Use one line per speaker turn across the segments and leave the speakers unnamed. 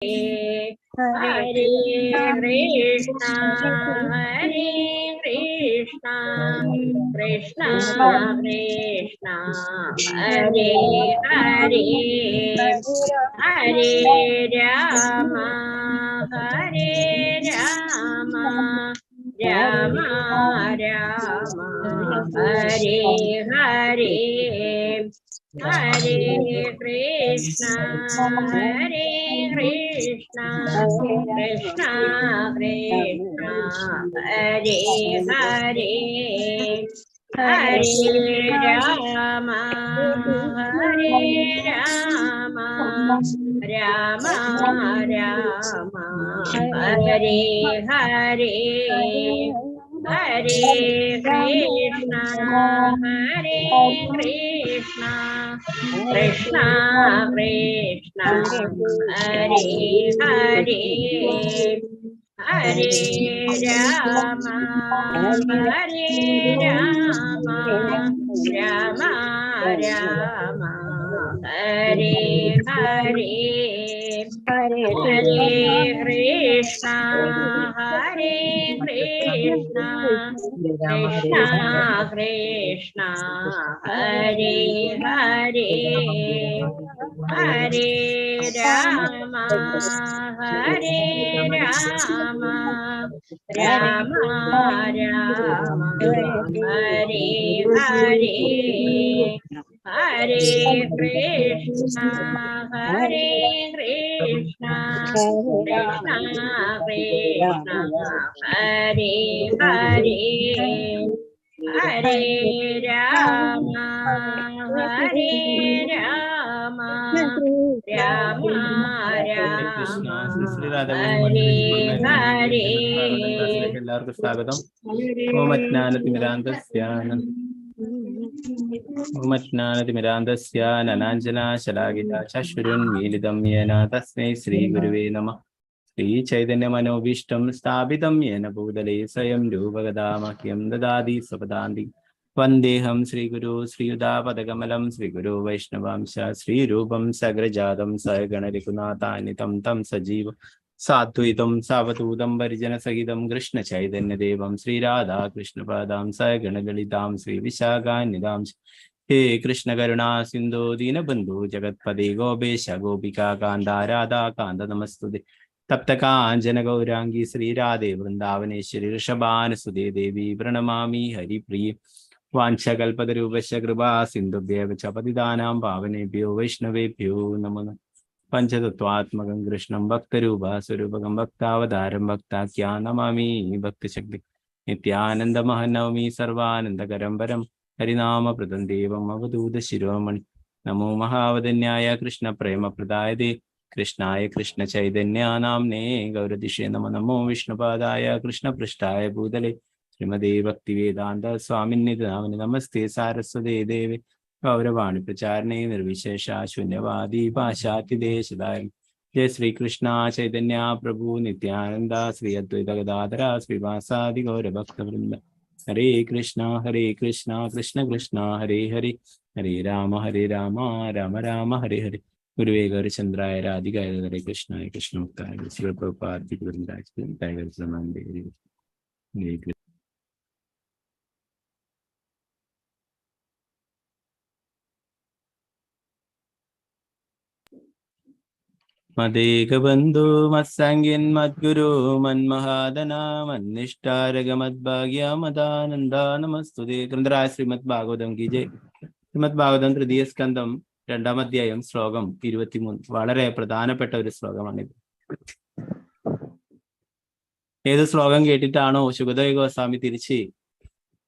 Hare Krishna, Hare Krishna, Krishna Krishna, Hare Hare, Hare Rama, Hare Rama, Rama Rama, Hare Hare, Hare Krishna, Hare Krishna, Krishna Krishna, Hare Hare, Hare Rama, Hare Rama, Rama Rama, Hare Hare, Hare Krishna, Hare Krishna, Krishna Krishna, Hare Hare, Hare Rama, Hare Rama, Rama Rama, Hare Hare, Hare Krishna, Hare Krishna, Krishna Krishna, Hare Hare, Hare Rama, Hare Rama, Rama Rama, Hare Hare, Hare Krishna, Hare Krishna, Krishna Krishna, Hare Hare, Hare Rama, Hare Rama, Rama Rama, Hare Hare.
എല്ലാവർക്കും സ്വാഗതം. ഓമജ്ഞാനതിമിരാന്തസ്യ നനാഞ്ജനാശലാകിത ചക്ഷുരുന്മീലിതം യേന തസ്മൈ ശ്രീ ഗുരുവേ നമഃ. ശ്രീചൈതന്യമനോഭീഷ്ടം സ്ഥാപിതം യേന ഭൂതലേ സ്വയം രൂപഗദാമഹ്യം ദദാതി സ്വപദാന്തി. വന്ദേഹം ശ്രീഗുരു ശ്രീയുതാപദകമലം ശ്രീഗുരു വൈഷ്ണവാംശ ശ്രീരൂപം സഗ്രജാതം സഗണരഘുനാഥാനിതം തം സജീവ സാദ്വൈതം സാവധൂതം പരിജനസഹിതം കൃഷ്ണചൈതന്യദേവം ശ്രീരാധാകൃഷ്ണപാദാം സഗണലളിതാം ശ്രീവിശാഖാന്യതാം. ഹേ കൃഷ്ണ കരുണാ സിന്ധോ ദീനബന്ധു ജഗത്പദേ ഗോപേശ ഗോപികാ കാന്ത രാധാ കാന്ത നമസ്തുതേ. തപ്തകാഞ്ചന ഗൗരാംഗി ശ്രീരാധേ വൃന്ദാവനേശ്വരി ഋഷഭാനുസുതേ ദേവി പ്രണമാമി ഹരിപ്രിയ. വാഞ്ചകൽപതരൂപശ്ച കൃപാ സിന്ധുഭ്യവ ച പതിതാനാം പാവനേഭ്യോ വൈഷ്ണവേഭ്യോ നമഃ. പഞ്ചതത്വാത്മകം കൃഷ്ണം ഭക്തരൂപസ്വരൂപകം ഭക്താവതാരം ഭക്താഖ്യാ നമാമി ഭക്തശക്തി. നിത്യാനന്ദമഹനവമി സർവാനന്ദകരം പരം ഹരിനാമപ്രദം ദേവം അവധൂത ശിരോമണി. നമോ മഹാവദന്യായ കൃഷ്ണ പ്രേമപ്രദായതേ കൃഷ്ണായ കൃഷ്ണ ചൈതന്യാനാംനേ ഗൗരദിശേ നമ. നമോ വിഷ്ണുപാദായ കൃഷ്ണപൃഷ്ഠായ ഭൂതലേ ശ്രീമദേ ഭക്തിവേദാന്ത സ്വാമിന്യതാമിനി. നമസ്തേ സാരസ്വതേ ദേവേ ഗൗരവാണി പ്രചാരണേ നിർവിശേഷ ശൂന്യവാദി പാശ്ചാത്യദേശായ. ജയ ശ്രീകൃഷ്ണ ചൈതന്യ പ്രഭു നിത്യാനന്ദ ശ്രീ അദ്വൈത ഗദാധര ശ്രീവാസാദി ഗൗരഭക്തവൃന്ദ. ഹരേ കൃഷ്ണ കൃഷ്ണ കൃഷ്ണ ഹരേ ഹരേ, ഹരേ രാമ രാമ രാമ ഹരേ ഹരേ. ഗുരുവേ ഗൗരചന്ദ്രായ രാധികായ ഹരേ കൃഷ്ണായ കൃഷ്ണമുക്തായ ശിവപ്രഭുപാദി. മദേകബന്ധു മത്സംഗ്യൻ മദ്ഗുരു മന്മഹാദന മന്നിഷ്ടാരകമദ്ഭാഗ്യ മദാനന്ദ നമസ്തുതേ. ഗ്രന്ഥരായ ശ്രീമദ് ഭാഗവതം കി ജയ്. ശ്രീമദ് ഭാഗവതം തൃതീയ സ്കന്ധം 2-ാം അധ്യായം ശ്ലോകം 23. വളരെ പ്രധാനപ്പെട്ട ഒരു ശ്ലോകമാണിത്. ഏത് ശ്ലോകം കേട്ടിട്ടാണോ ശുകദേവ ഗോസ്വാമി തിരിച്ച്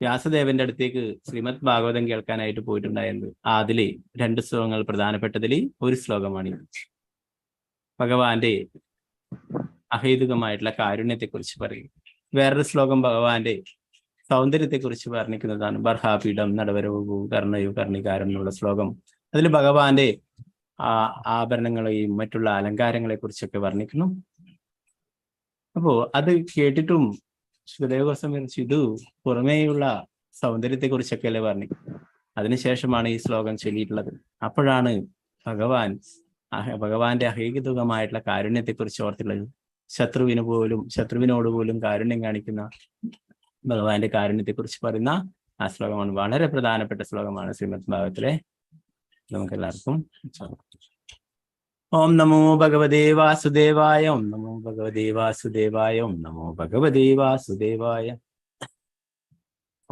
വ്യാസദേവന്റെ അടുത്തേക്ക് ശ്രീമദ് ഭാഗവതം കേൾക്കാനായിട്ട് പോയിട്ടുണ്ടായത്, അതില് 2 ശ്ലോകങ്ങൾ പ്രധാനപ്പെട്ടതിൽ ഒരു ശ്ലോകമാണിത്. ഭഗവാന്റെ അഹേതുകമായിട്ടുള്ള കാരുണ്യത്തെക്കുറിച്ച് പറയും. വേറൊരു ശ്ലോകം ഭഗവാന്റെ സൗന്ദര്യത്തെക്കുറിച്ച് വർണ്ണിക്കുന്നതാണ്. ബർഹാപീഠം നടവരവു കർണയു കർണികാരം എന്നുള്ള ശ്ലോകം. അതിൽ ഭഗവാന്റെ ആഭരണങ്ങളെയും മറ്റുള്ള അലങ്കാരങ്ങളെ കുറിച്ചൊക്കെ വർണ്ണിക്കുന്നു. അപ്പോ അത് കേട്ടിട്ടും ശുകദേവ ഗോസ്വാമി ഇത് പുറമേയുള്ള സൗന്ദര്യത്തെ കുറിച്ചൊക്കെ അല്ലേ വർണ്ണിക്കും. അതിനുശേഷമാണ് ഈ ശ്ലോകം ചൊല്ലിയിട്ടുള്ളത്. അപ്പോഴാണ് ഭഗവാൻ ഭഗവാന്റെ അഹേതുകമായിട്ടുള്ള കാരുണ്യത്തെക്കുറിച്ച് ഓർത്തുള്ളത്. ശത്രുവിനോട് പോലും കാരുണ്യം കാണിക്കുന്ന ഭഗവാന്റെ കാരുണ്യത്തെക്കുറിച്ച് പറയുന്ന ആ ശ്ലോകമാണ്. വളരെ പ്രധാനപ്പെട്ട ശ്ലോകമാണ് ശ്രീമദ് ഭാഗവത്തിലെ. നമുക്ക് എല്ലാവർക്കും ഓം നമോ ഭഗവതേ വാസുദേവായ. ഓം നമോ ഭഗവതേ വാസുദേവായ. ഓം നമോ ഭഗവതേ വാസുദേവായ.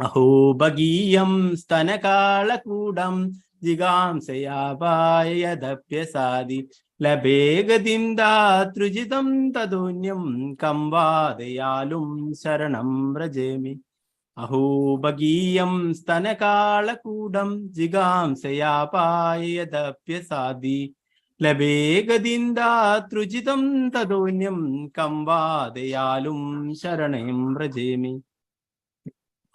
അഹോ ഭഗീയം സ്തനകാളകൂടം ജിഗാംസയാപായദപ്യസാദി ലഭേ ഗതിം ദാതൃജിതം തദോന്യം കം വാ ദയാലും ശരണം വ്രജേമി. അഹോ ഭഗീയം സ്തനകാളകൂടം ജിഗാംസയാപായദപ്യസാദി ലഭേ ഗതിം ദാതൃജിതം തദോന്യം കം വാ ദയാലും ശരണം വ്രജേമി.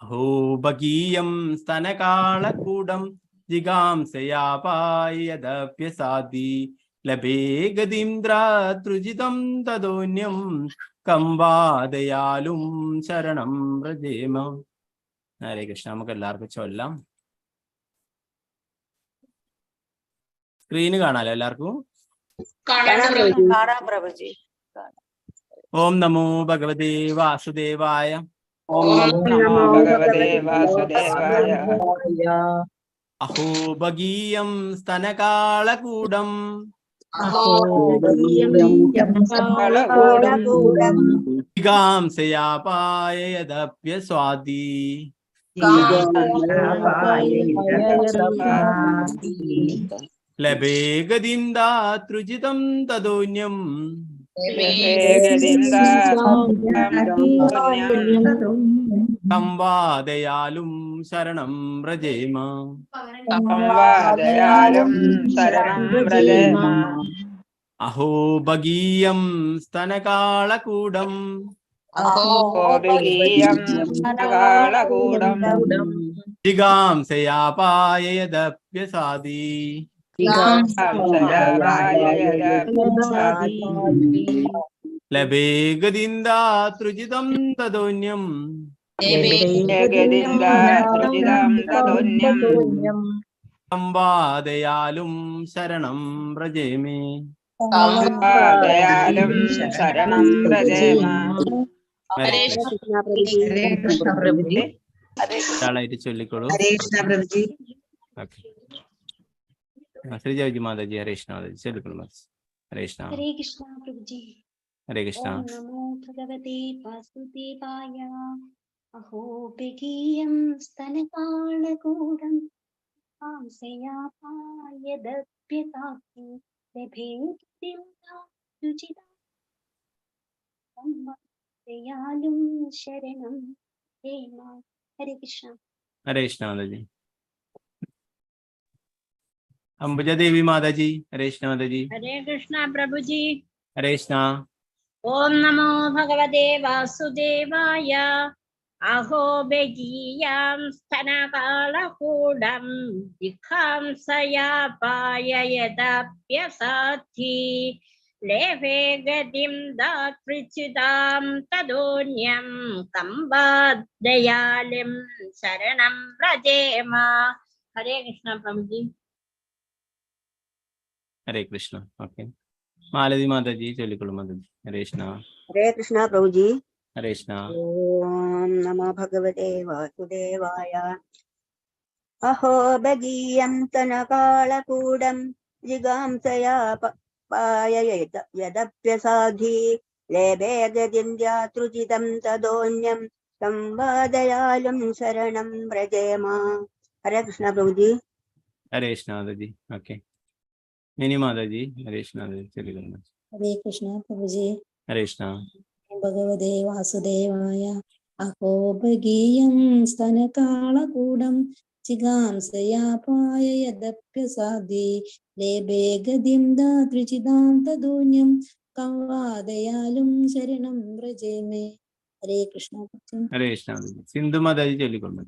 അഹോ ഭഗീയം സ്തനകാളകൂടം ജിഗാംസയാപായദപ്യസാദി ലഭേ ഗതിം ദാതൃജിതം തദോന്യം കം വാ ദയാലും ശരണം വ്രജേമ. ഹരേ കൃഷ്ണ. നമുക്ക് എല്ലാവർക്കും ചൊല്ലാം. സ്ക്രീന് കാണാലോ എല്ലാവർക്കും? ഓം നമോ ഭഗവതേ വാസുദേവായ.
ഓം നമോ ഭഗവതേ വാസുദേവായ.
അഹോ ഭഗീയം സ്തനകാളകൂടം ജിഗാംസയാപായദപ്യസ്വാദി ലഭേ ഗതിം ദാതൃജിതം തദോന്യം കം വാ ദയാലും ശരണം വ്രജേമ. അഹോ ഭഗീയം സ്തനകാളകൂടം ജിഗാംസയാപായദപ്യസാദി ലഭേ ഗതിം ദാതൃജിതം തദോന്യം കം വാ ദയാലും ശരണം വ്രജേമി. ായിട്ട് ചൊല്ലിക്കോളൂ. ശ്രീജി മാതാജി. ഹരേ കൃഷ്ണ മാതാജി ചൊല്ലിക്കോളൂ. ഹരേ കൃഷ്ണ.
ഹരേ കൃഷ്ണ പ്രഭുജി.
ഹരേ കൃഷ്ണ.
ഓം നമോ ഭഗവതേ വാസുദേവായ. അഹോ ഭഗീയം സ്തനകാളകൂടം ആംസയാപായദപ്യസാദി ലഭേ ഗതിം ദാതൃജിതം കം വാ ദയാലും ശരണം വ്രജേമ. ഹരേ കൃഷ്ണ.
ഹരേ കൃഷ്ണ മാതാജി. അംബുജാദേവി മാതാജി. ഹരേ കൃഷ്ണ മാതാജി.
ഹരേ കൃഷ്ണ പ്രഭുജി.
ഹരേ കൃഷ്ണ.
ഓം നമോ ഭഗവതേ വാസുദേവായ. അഹോ ഭഗീയം സ്തനകാളകൂടം ജിഗാംസയാപായദപ്യസാദി ലഭേ ഗതിം ദാതൃജിതം തദോന്യം കം വാ ദയാലും ശരണം വ്രജേമ. ഹരേ കൃഷ്ണ പ്രഭുജി.
ഹരേ കൃഷ്ണ. ഓക്കെ. മാലതി മാതാജി ചൊല്ലിക്കോളൂ മാതാജി. ഹരേ കൃഷ്ണ.
ഹരേ കൃഷ്ണ പ്രഭുജി.
ഹരേ കൃഷ്ണ.
ഓം നമോ ഭഗവതേ വാസുദേവായ. അഹോ ഭഗീയം സ്തനകാളകൂടം ജിഗാംസയാപായദപ്യസാദി ലഭേ ഗതിം ദാതൃജിതം തദോന്യം കം വാ ദയാലും ശരണം വ്രജേമ. ഹരേ കൃഷ്ണ പ്രഭുജി.
ഹരേ കൃഷ്ണ മാതാജി. ഓക്കെ. മിനി മാതാജി. ഹരേ കൃഷ്ണ മാതാജി ചൊല്ലിക്കോളൂ.
ഹരേ കൃഷ്ണ പ്രഭുജി.
ഹരേ കൃഷ്ണ.
ഭഗവതേ വാസുദേവായ. അഹോ ഭഗീയം സ്തനകാളകൂടം ജിഗാംസയാപായദപ്യസാദി ലഭേ ഗതിം ദാതൃജിതം തദോന്യം കം വാ ദയാലും ശരണം വ്രജേമേ. ഹരേ കൃഷ്ണ.
ഹരേ കൃഷ്ണ മാതാജി. സിന്ധു മാതാജി ചൊല്ലിക്കോളൂ.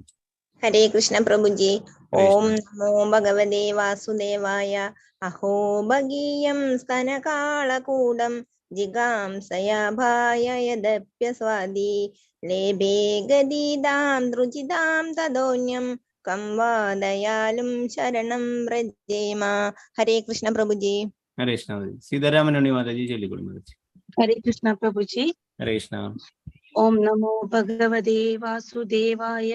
ഹരേ കൃഷ്ണ പ്രഭുജി.
ഹരേ
ഓം
കൃഷ്ണ.
നമോ ഭഗവതേ വാസുദേവായ. അഹോ ഭഗീയം സ്തനകാളകൂടം ജിഗാംസയാപായദപ്യസാദി ലഭേ ഗതിദാം ദ്രുജിതാം തദോന്യം കം വാ ദയാലും ശരണം വ്രജേമ. ഹരേ കൃഷ്ണ പ്രഭുജി.
हरे कृष्ण माता जी। सीतारामनुनी माता जी चलिए माता जी।
हरे कृष्ण प्रभु जी।
हरे कृष्ण।
ओम नमो भगवते वासुदेवाय।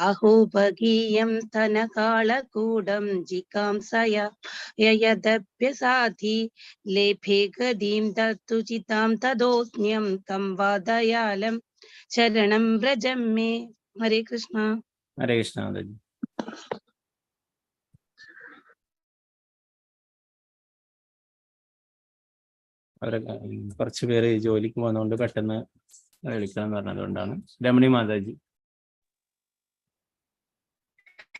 अहो भगीयं स्तनकालकूडं जिकांसया ययदप्यसाधि लेभे गतिं दत्तुचितां तदोऽस्म्यं तं वादयालं शरणं व्रजं मे। हरे कृष्ण।
हरे कृष्ण माता जी। അവരെ കുറച്ച് പേര് ജോലിക്ക് പോകുന്നതുകൊണ്ട് പെട്ടെന്ന് വിളിക്കാന്ന് പറഞ്ഞതുകൊണ്ടാണ്. രമണി മാതാജി.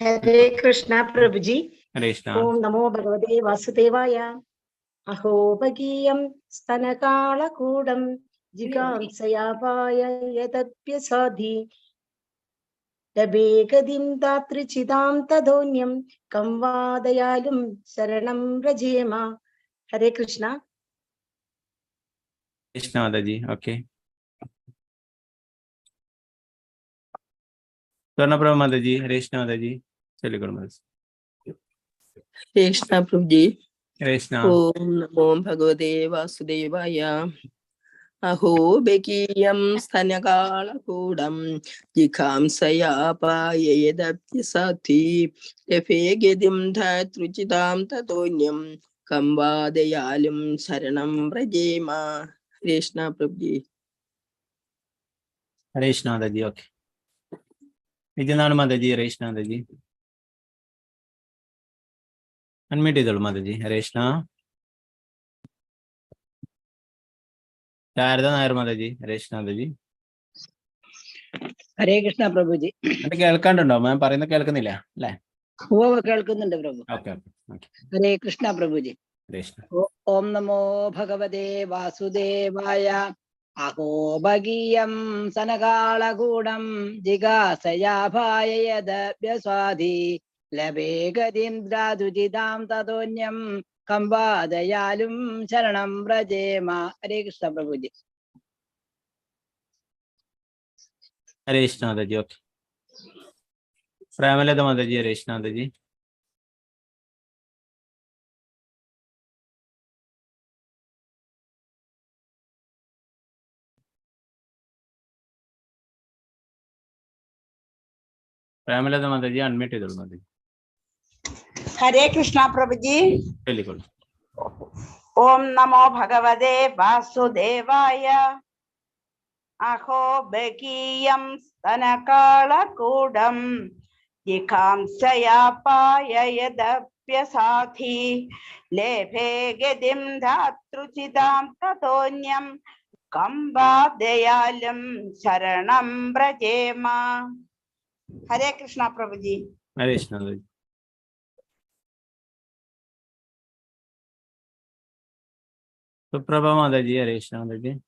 हरे कृष्णा प्रभु जी।
हरे कृष्ण।
ओम नमो भगवते वासुदेवाय। अहो भगीयं स्तनकालकूडं जिगांसयापाय यदप्यसाधि लभे गतिं दातृचितां तदोन्यं कं वा दयालुं शरणं व्रजेम। हरे कृष्णा।
कृष्ण माताजी। ओके। स्वर्णप्रभा माताजी। हरे कृष्ण माताजी चलिए माताजी।
हरे कृष्ण प्रभु जी।
हरे कृष्ण।
ओम नमो भगवते वासुदेवाय। अहो बेकीयं स्तनकालकूडं जिघांसयापाय यदप्यसाधि लभे गतिं धातृचितां ततोऽन्यं कं वा दयालुं शरणं व्रजेम। हरे कृष्ण प्रभु जी।
हरे कृष्ण माताजी। ओके। വിജയനാട് മാതാജി. ഹരേ കൃഷ്ണ മാതാജി. അൺമ്യൂട്ട് ചെയ്തോളൂ മാതാജി. ഹരേ കൃഷ്ണ. ശാരദ നായർ മാതാജി. ഹരേ കൃഷ്ണ മാതാജി.
ഹരേ കൃഷ്ണ പ്രഭുജി.
എന്നിട്ട് കേൾക്കാണ്ടുണ്ടോ? മാം പറയുന്നത് കേൾക്കുന്നില്ല അല്ലേ?
ഓ കേൾക്കുന്നുണ്ട് പ്രഭു.
Okay okay.
ഹരേ കൃഷ്ണ പ്രഭുജി.
ഹരേ കൃഷ്ണ.
ഓം നമോ ഭഗവതേ വാസുദേവായ. അഹോ ഭഗീയം സനകാളകൂടം ജിഗാസയാഭായ യദഭ്യസ്വാധി ലഭേ ഗതിം ദ്രാതുജിതാം തതോന്യം കം വാ ദയാലും ശരണം വ്രജേമ. ഹരേ കൃഷ്ണ പ്രഭുജി.
ഹരേ കൃഷ്ണ മാതാജി. ഓക്കെ. പ്രേമലത മാതാജി. ഹരേ കൃഷ്ണ മാതാജി. പ്രേമലത മാതാജി അൺമ്യൂട്ട് ചെയ്തോളൂ മാതാജി.
हरे कृष्णा प्रभु जी।
ചൊല്ലിക്കോളൂ.
ओम नमो भगवते वासुदेवाय। अहो भगीयं स्तनकालकूडं जिघांसयापाय यदप्यसाधि लेभे गतिं धातृचितां ततोऽन्यं कं वा दयालुं शरणं व्रजेम। हरे कृष्णा प्रभु जी।
हरे कृष्ण माताजी. सुप्रभा माताजी. हरे कृष्ण माताजी.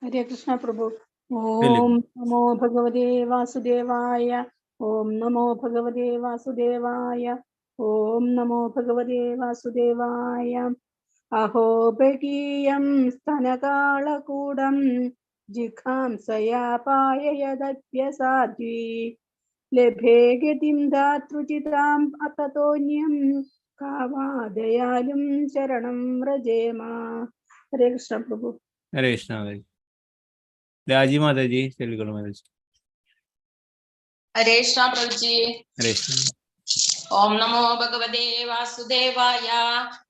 हरे कृष्ण प्रभु। ओम नमो भगवते वासुदेवाय। ओम नमो भगवते वासुदेवाय। ओम नमो भगवते वासुदेवाय। अहो भगीयं स्तनकालकूडं जिघांसयापाय यदप्यसाधि लभे गतिं धातृचितां ततोऽन्यं का वा दयालुं शरणं व्रजेम। हरे कृष्ण प्रभु।
हरे कृष्ण माताजी. राजी माताजी चलिए माताजी.
हरे कृष्ण प्रभु जी.
हरे कृष्ण.
ओम नमो भगवते वासुदेवाय.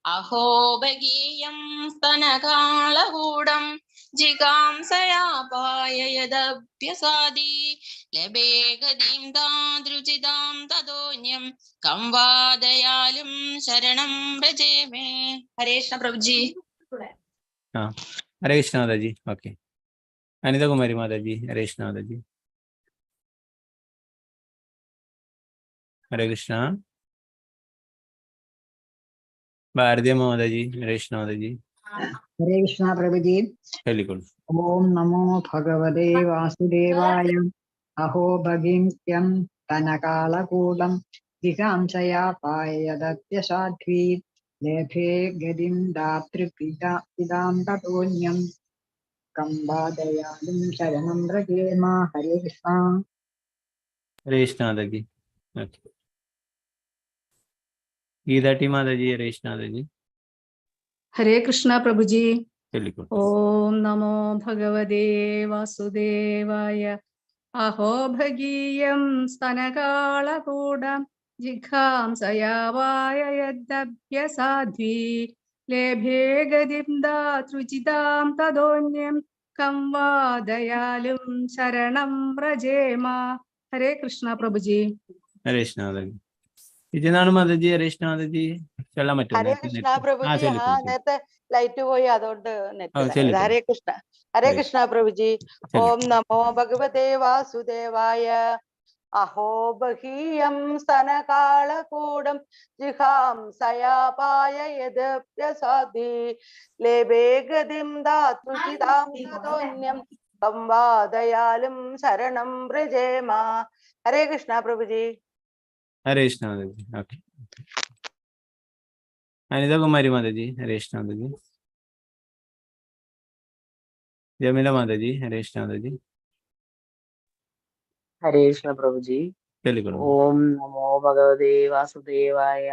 अहो भगीयं स्तनकालकूडं जिघांसयापाय यदभ्यसाधि लभे गतिं दादृचितां तदोन्यं कं वा दयालुं शरणं व्रजेमे. हरे कृष्ण प्रभु जी.
हाँ हरे कृष्ण माताजी. ओके. अनिता कुमारी माताजी. हरे कृष्ण माताजी. हरे कृष्ण. भारतीय माताजी. हरे कृष्ण माताजी.
हरे कृष्ण प्रभु जी.
चलिए.
ओम नमो भगवते वासुदेवाय. अहो भगिं तनकालकूलं जिघांसयापाय यदप्यसाध्वी लेभे गतिं दातृपितां ततोऽन्यं कं वा दयालुं शरणं व्रजेम. हरे कृष्ण.
हरे कृष्ण माताजी. ओके. गीता टी माता जी, हरे कृष्ण माता जी,
हरे कृष्ण प्रभु जी।
चलिए।
ओम नमो भगवते वासुदेवाय। अहो भगीयं स्तनकालकूटं जिघांसयावाय यद्दभ्यसाध्वी लेभे गतिं दातृचितां तदोन्यं कं वा दयालुं शरणं व्रजेम। हरे कृष्ण प्रभु जी।
हरे कृष्ण माता जी, ഇതാണ് മാതാ ജി, ഹരേ കൃഷ്ണ മാതാ ജി. ചെല്ലാൻ പറ്റുമോ?
ഹരേ കൃഷ്ണ പ്രഭുജി.
ചൊല്ലിക്കോളൂ.
നേരത്തെ ലൈറ്റ് പോയി, അതുകൊണ്ട് നെറ്റ് ഇതായത്.
ചൊല്ലിക്കോളൂ.
ഹരേ കൃഷ്ണ. ഹരേ കൃഷ്ണ പ്രഭുജി. ഓം നമോ ഭഗവതേ വാസുദേവായ. അഹോ ബഹീയം സ്തനകാളകൂടം ജിഹാംസയാപായ യദപ്യസാധി ലേഭേ ഗതിം ദാതൃചിതാം തതോന്യം കം വാ ദയാലും ശരണം വ്രജേമ. ഹരേ കൃഷ്ണ പ്രഭുജി.
ഹരേ കൃഷ്ണ മാതാ ജി. ഓക്കെ. അനിത കുമാരി മാതാ ജി, ഹരേ കൃഷ്ണ മാതാ ജി. ജമില മാതാ ജി, ഹരേ കൃഷ്ണ മാതാ ജി,
हरे कृष्ण प्रभु जी।
चलिए।
ओम नमो भगवते वासुदेवाय।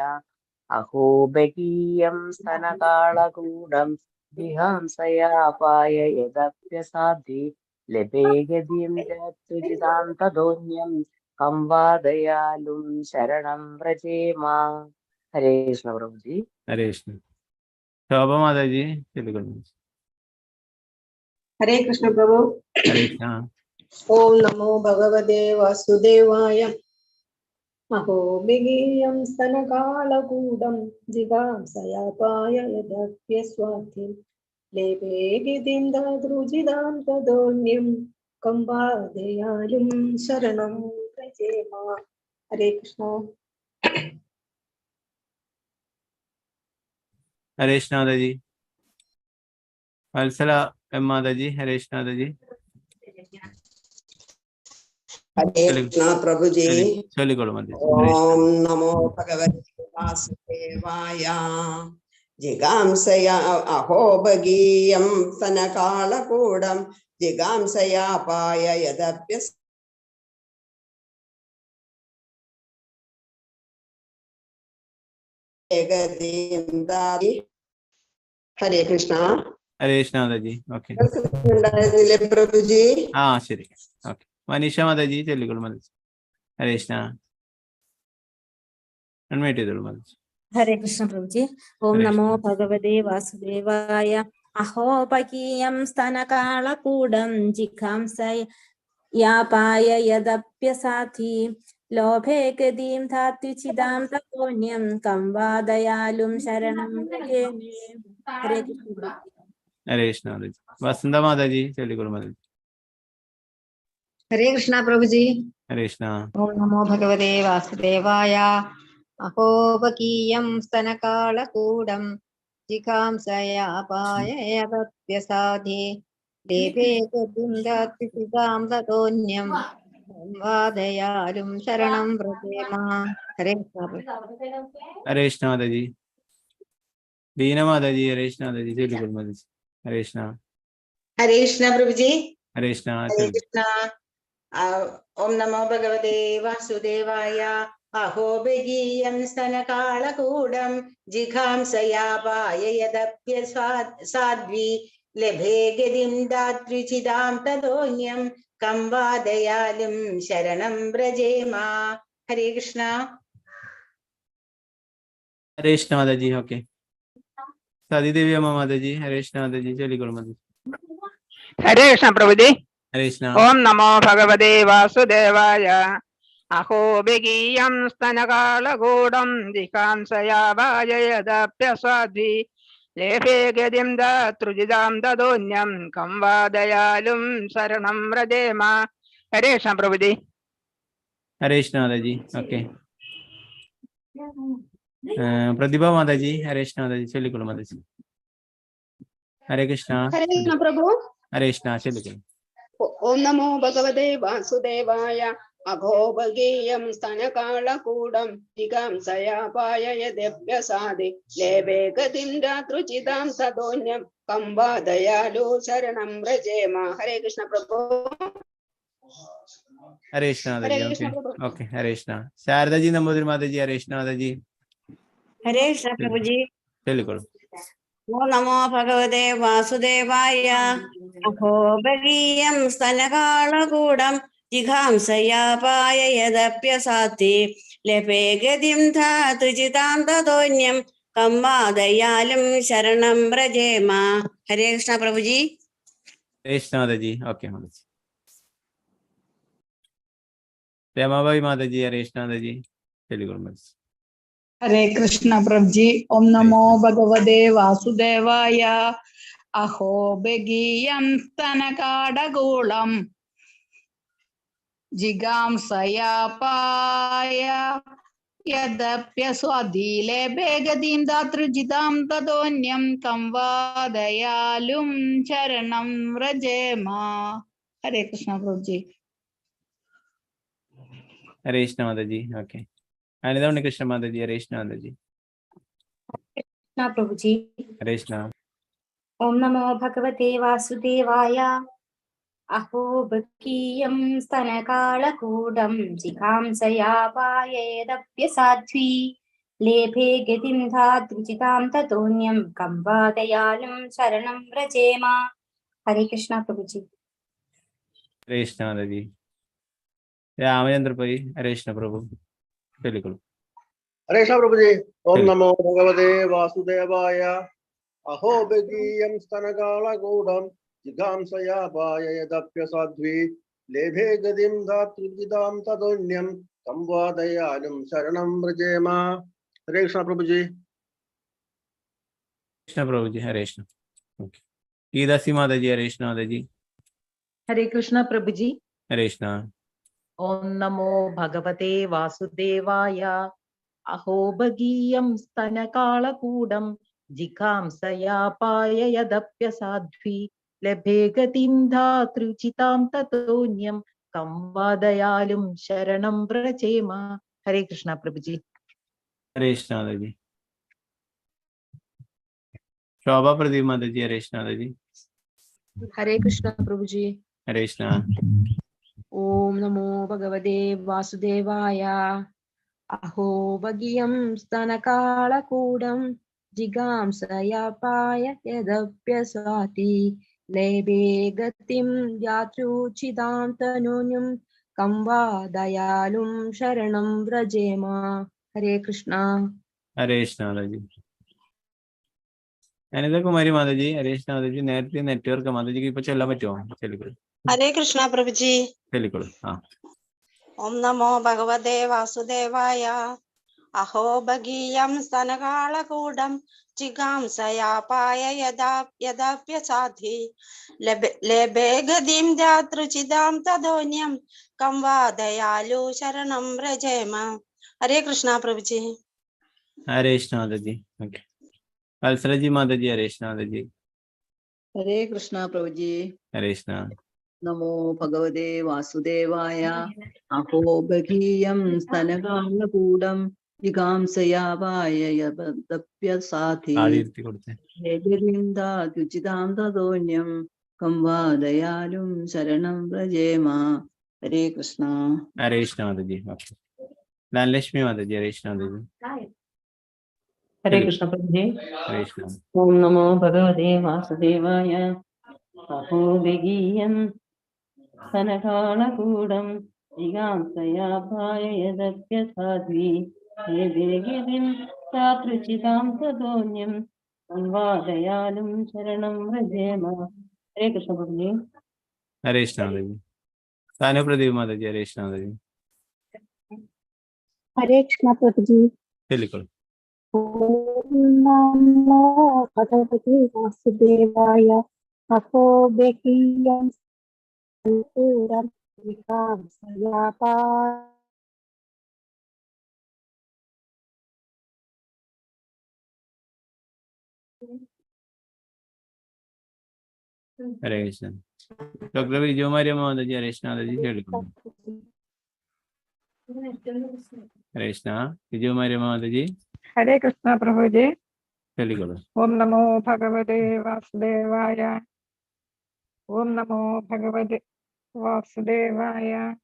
अहो बकीयं स्तनकालकूटं जिहांसयापाय यदप्यसाधि लभे गतिं जगत्सुजितां तदोन्यं कं वा दयालुं शरणं व्रजेम। हरे कृष्ण प्रभु जी।
हरे कृष्ण। शोभा माता जी, चलिए।
हरे कृष्ण प्रभु।
हरे कृष्ण।
ओम नमो भगवते वासुदेवाय। अहो बिगीयं स्तनकालकूटं जिगांसयापाय यदप्यस्वाधि लेभे गितिं दातृचितां तदोन्यं कं वा दयालुं शरणं व्रजेम। हरे कृष्ण।
हरे कृष्ण माता जी। वत्सला माता जी, हरे कृष्ण माता जी,
हरे कृष्ण प्रभु जी।
चलिए माता जी।
ओम नमो भगवते वासुदेवाय। जिगांसया अहो भगीयं स्तनकालकूटं जिगांसयापाय यदप्यस हरे कृष्ण।
हरे कृष्ण माता जी. ओके.
प्रभु जी.
हाँ ശരി. ഓക്കെ. മനീഷ മാതാ ജി, ചൊല്ലിക്കോളൂ മാതാ ജി. ഹരേ കൃഷ്ണ. അൺമ്യൂട്ട് ചെയ്തോളൂ മാതാ ജി.
हरे कृष्ण प्रभु जी। ओम नमो भगवते वासुदेवाय। अहो पकीयं स्तनकालकूटं जिघांसयापाय यदप्यसाधि लोभे गतिं धात्विचिदां ततोन्यं कं वा दयालुं शरणं व्रजेमि. हरे कृष्ण प्रभु जी.
हरे कृष्ण माता जी. वसंत माता जी, चलिए माता जी.
हरे कृष्ण प्रभु जी।
हरे कृष्ण.
ओम नमो भगवते वासुदेवाय। अहो बकीयं स्तनकालकूटं जिघांसयापाय यदप्यसाधि लेभे गतिं दातृचितां ततोन्यं वा दयालुं शरणं व्रजेम। हरे कृष्ण।
हरे कृष्ण माता जी. दीना माता जी, हरे कृष्ण माता जी, चलिए माता जी. हरे कृष्ण.
हरे कृष्ण प्रभु जी.
हरे कृष्ण.
हरे कृष्ण। ओम नमो भगवते वासुदेवाय। अहो बगीयं स्तनकालकूटं जिघांसयापाय यदप्यसाध्वी लभे गतिं दातृचितां तदोन्यं कं वा दयालुं शरणं व्रजेम. हरे कृष्ण.
हरे कृष्ण माता जी. ओके. सादी देवी अम्मा माता जी, हरे कृष्ण माता जी, चलिए माता जी.
हरे कृष्ण प्रभु जी.
हरे कृष्ण.
ओम नमो भगवते वासुदेवाय। अहो बगीयं स्तनकालकूटं जिघांसयापाय यदप्यसाध्वी लेभे गतिं दातृचितां तदोन्यं कं वा दयालुं शरणं व्रजेम. हरे कृष्ण प्रभु जी.
हरे कृष्ण माता जी. ओके. प्रतिभा माता जी, हरे कृष्ण माता जी, चलिए माता जी. हरे कृष्ण.
हरे कृष्ण प्रभु।
हरे कृष्ण, चलिए.
ओम नमो भगवते वासुदेवाय। अघो भगीयं स्तनकालकूटं जिघांसयापाय यदप्यसाधि लेभे गतिं दातृचितां तदोन्यं कं वा दयालु शरणं व्रजेम. हरे कृष्ण प्रभु।
हरे कृष्ण माता
हरे
जी.
कृष्ण
ओके.
प्रभु।
ओके. हरे कृष्ण. शारदा जी, नंबूदिरी माता जी, हरे कृष्ण माता जी.
ഹരേ കൃഷ്ണ പ്രഭുജി.
ചൊല്ലിക്കോളൂ.
ഓ നമോ ഭഗവതേ വാസുദേവായ. അഹോബലീയം സ്തനകാളകൂടം ജിഘാംസയാപായ യദപ്യസാത്തി ലഭേ ഗതിം ധാതുചിതാം തതോന്യം കമ്മാദയാലും ശരണം വ്രജേമ. ഹരേ കൃഷ്ണ പ്രഭുജി.
കൃഷ്ണ മാതാജി. ഓക്കെ മാതാജി. രമാബായി മാതാജി. ഹരേ കൃഷ്ണ മാതാജി. ചൊല്ലിക്കോളൂ മാതാജി.
ഹരേ കൃഷ്ണ പ്രഭുജി. ഓം നമോ ഭഗവതേ വാസുദേവായ. അഹോ ബഗീയം സ്തനകാടകൂളം ജിഗാംസയാപായ യദപ്യസ്വാധീലേ ഭേഗതീം ദാതൃജിതാം തതോന്യം കംവാദയാലും ശരണം വ്രജേമ. ഹരേ കൃഷ്ണ പ്രഭുജി.
ഹരേ കൃഷ്ണ മാതാജി. ഓക്കെ. അനിത ഉണ്ണികൃഷ്ണ മാതാജി. ഹരേ കൃഷ്ണ മാതാജി.
പ്രഭുജി.
ഹരേ കൃഷ്ണ.
ഓം നമോ ഭഗവതേ വാസുദേവായ. അഹോ ബകീയം സ്തനകാളകൂടം ജിഘാംസയാപായ യദപ്യസാധ്വി ലേഭേ ഗതിം ധാതൃചിതാം തതോന്യം കംവാദയാലും ശരണം വ്രജേമ. ഹരേ കൃഷ്ണ പ്രഭുജി.
ഹരേ കൃഷ്ണ മാതാജി. രാമചന്ദ്ര പൈ. ഹരേ കൃഷ്ണ പ്രഭു. ചൊല്ലിക്കോളൂ.
ഹരേ കൃഷ്ണ പ്രഭുജി. ഓം നമോ ഭഗവതേ വാസുദേവായ. അഹോ ബഗീയം സ്തനകാളകൂടം ജിഘാംസയാപായ യദപ്യസാധ്വി ലേഭേ ഗതിം ധാതൃജിതാം തതോന്യം സംവാദയാലും ശരണം വ്രജേമ. ഹരേ കൃഷ്ണ പ്രഭുജി.
കൃഷ്ണ പ്രഭുജി. ഹരേ കൃഷ്ണ. ഓക്കെ. ഗീതാസി മാതാജി. ഹരേ കൃഷ്ണ മാതാജി.
ഹരേ കൃഷ്ണ പ്രഭുജി.
ഹരേ കൃഷ്ണ.
ഓം നമോ ഭഗവതേ വാസുദേവായ. അഹോ ബഗീയം സ്തനകാളകൂടം ജിഘാംസയാപായ യദപ്യസാധ്വി ലഭേ ഗതിം ധാതൃചിതാം തതോന്യം കംവാദയാലും ശരണം വ്രജേമ. ഹരേ കൃഷ്ണ പ്രഭുജി.
ഹരേ കൃഷ്ണ മാതാജി. ശോഭാ പ്രദീപ് മാതാജി. ഹരേ കൃഷ്ണ മാതാജി.
ഹരേ കൃഷ്ണ പ്രഭുജി.
ഹരേ കൃഷ്ണ.
ഓം നമോ ഭഗവതേ വാസുദേവായ. അഹോ ഭഗിയം സ്തനകാളകൂടം ജിഗാംസയാപായ യദപ്യസാതി ലേഭേ ഗതിം യാതൃച്ഛിതാം തനൂന്യം കംവാദയാലും ശരണം വ്രജേമ. ഹരേ കൃഷ്ണ.
ഹരേ കൃഷ്ണ മാതാജി. അനിതകുമാരി മാതാജി. ഹരേ കൃഷ്ണ മാതാജി. നേരത്തെ നെറ്റ്വർക്ക് മാതാജിക്ക് ഇപ്പൊ ചൊല്ലാൻ പറ്റുമോ? ചൊല്ലിക്കോളൂ.
ഹരേ കൃഷ്ണ പ്രഭുജി.
ചൊല്ലിക്കോളൂ. ആ.
ഓം നമോ ഭഗവതേ വാസുദേവായ. അഹോ ഭഗീയം സ്തനകാളകൂടം ജിഗാംസയാപായ യദപ്യസാധി ലഭേ ഗതിം ധാതൃചിതാം തതോന്യം കംവാദയാലു ശരണം വ്രജേമ. ഹരേ കൃഷ്ണ പ്രഭുജി.
ഹരേ കൃഷ്ണ മാതാജി. ഓക്കെ. വത്സലജി മാതാജി. ഹരേ കൃഷ്ണ മാതാജി.
ഹരേ കൃഷ്ണ പ്രഭുജി.
ഹരേ കൃഷ്ണ.
നമോ ഭഗവതേ വാസുദേവായ. അഹോ ബഗീയം സ്തനകാളകൂടം ജിഗാംസയാപായ യദപ്യസാധി ുചിതാം തതോന്യം കംവാദയാലും ശരണം വ്രജേമ. ഹരേ കൃഷ്ണ.
ഹരേ കൃഷ്ണ മാതാജി. ഓക്കെ. ധനലക്ഷ്മി മാതാജി. ഹരേ കൃഷ്ണ മാതാജി.
ഹരേ കൃഷ്ണ പ്രഭുജി.
ഹരേ കൃഷ്ണ.
ഓം നമോ ഭഗവതേ വാസുദേവായ. അഹോ ബഗീയം സ്തനകാളകൂടം ജിഗാംസയാപായ യദപ്യസാധ്വി ലേഭേ ഗതിം ധാതൃചിതാം തതോന്യം കംവാദയാലും ശരണം വ്രജേമ. ഹരേ കൃഷ്ണ പ്രഭുജി.
ഹരേ കൃഷ്ണ മാതാജി. സാനു പ്രദീപ് മാതാജി. ഹരേ കൃഷ്ണ മാതാജി.
ഹരേ കൃഷ്ണ പ്രഭുജി.
ചൊല്ലിക്കോളൂ.
ഓം നമോ ഭഗവതേ വാസുദേവായ. അഹോ ബഗീയം സ്തനകാളകൂടം ജിഗാംസയാപായ
ഹരേ കൃഷ്ണ. ഡോക്ടർ വിജയകുമാരി മാതാജി. ഹരേ കൃഷ്ണ മാതാജി. ചൊല്ലിക്കോളൂ. ഹരേ കൃഷ്ണ. വിജയകുമാരി മാതാജി.
ഹരേ കൃഷ്ണ പ്രഭുജി.
ചൊല്ലിക്കോളൂ.
ഓം നമോ ഭഗവതേ വാസുദേവായ. ഓം നമോ ഭഗവതേ വാസുദേവായ.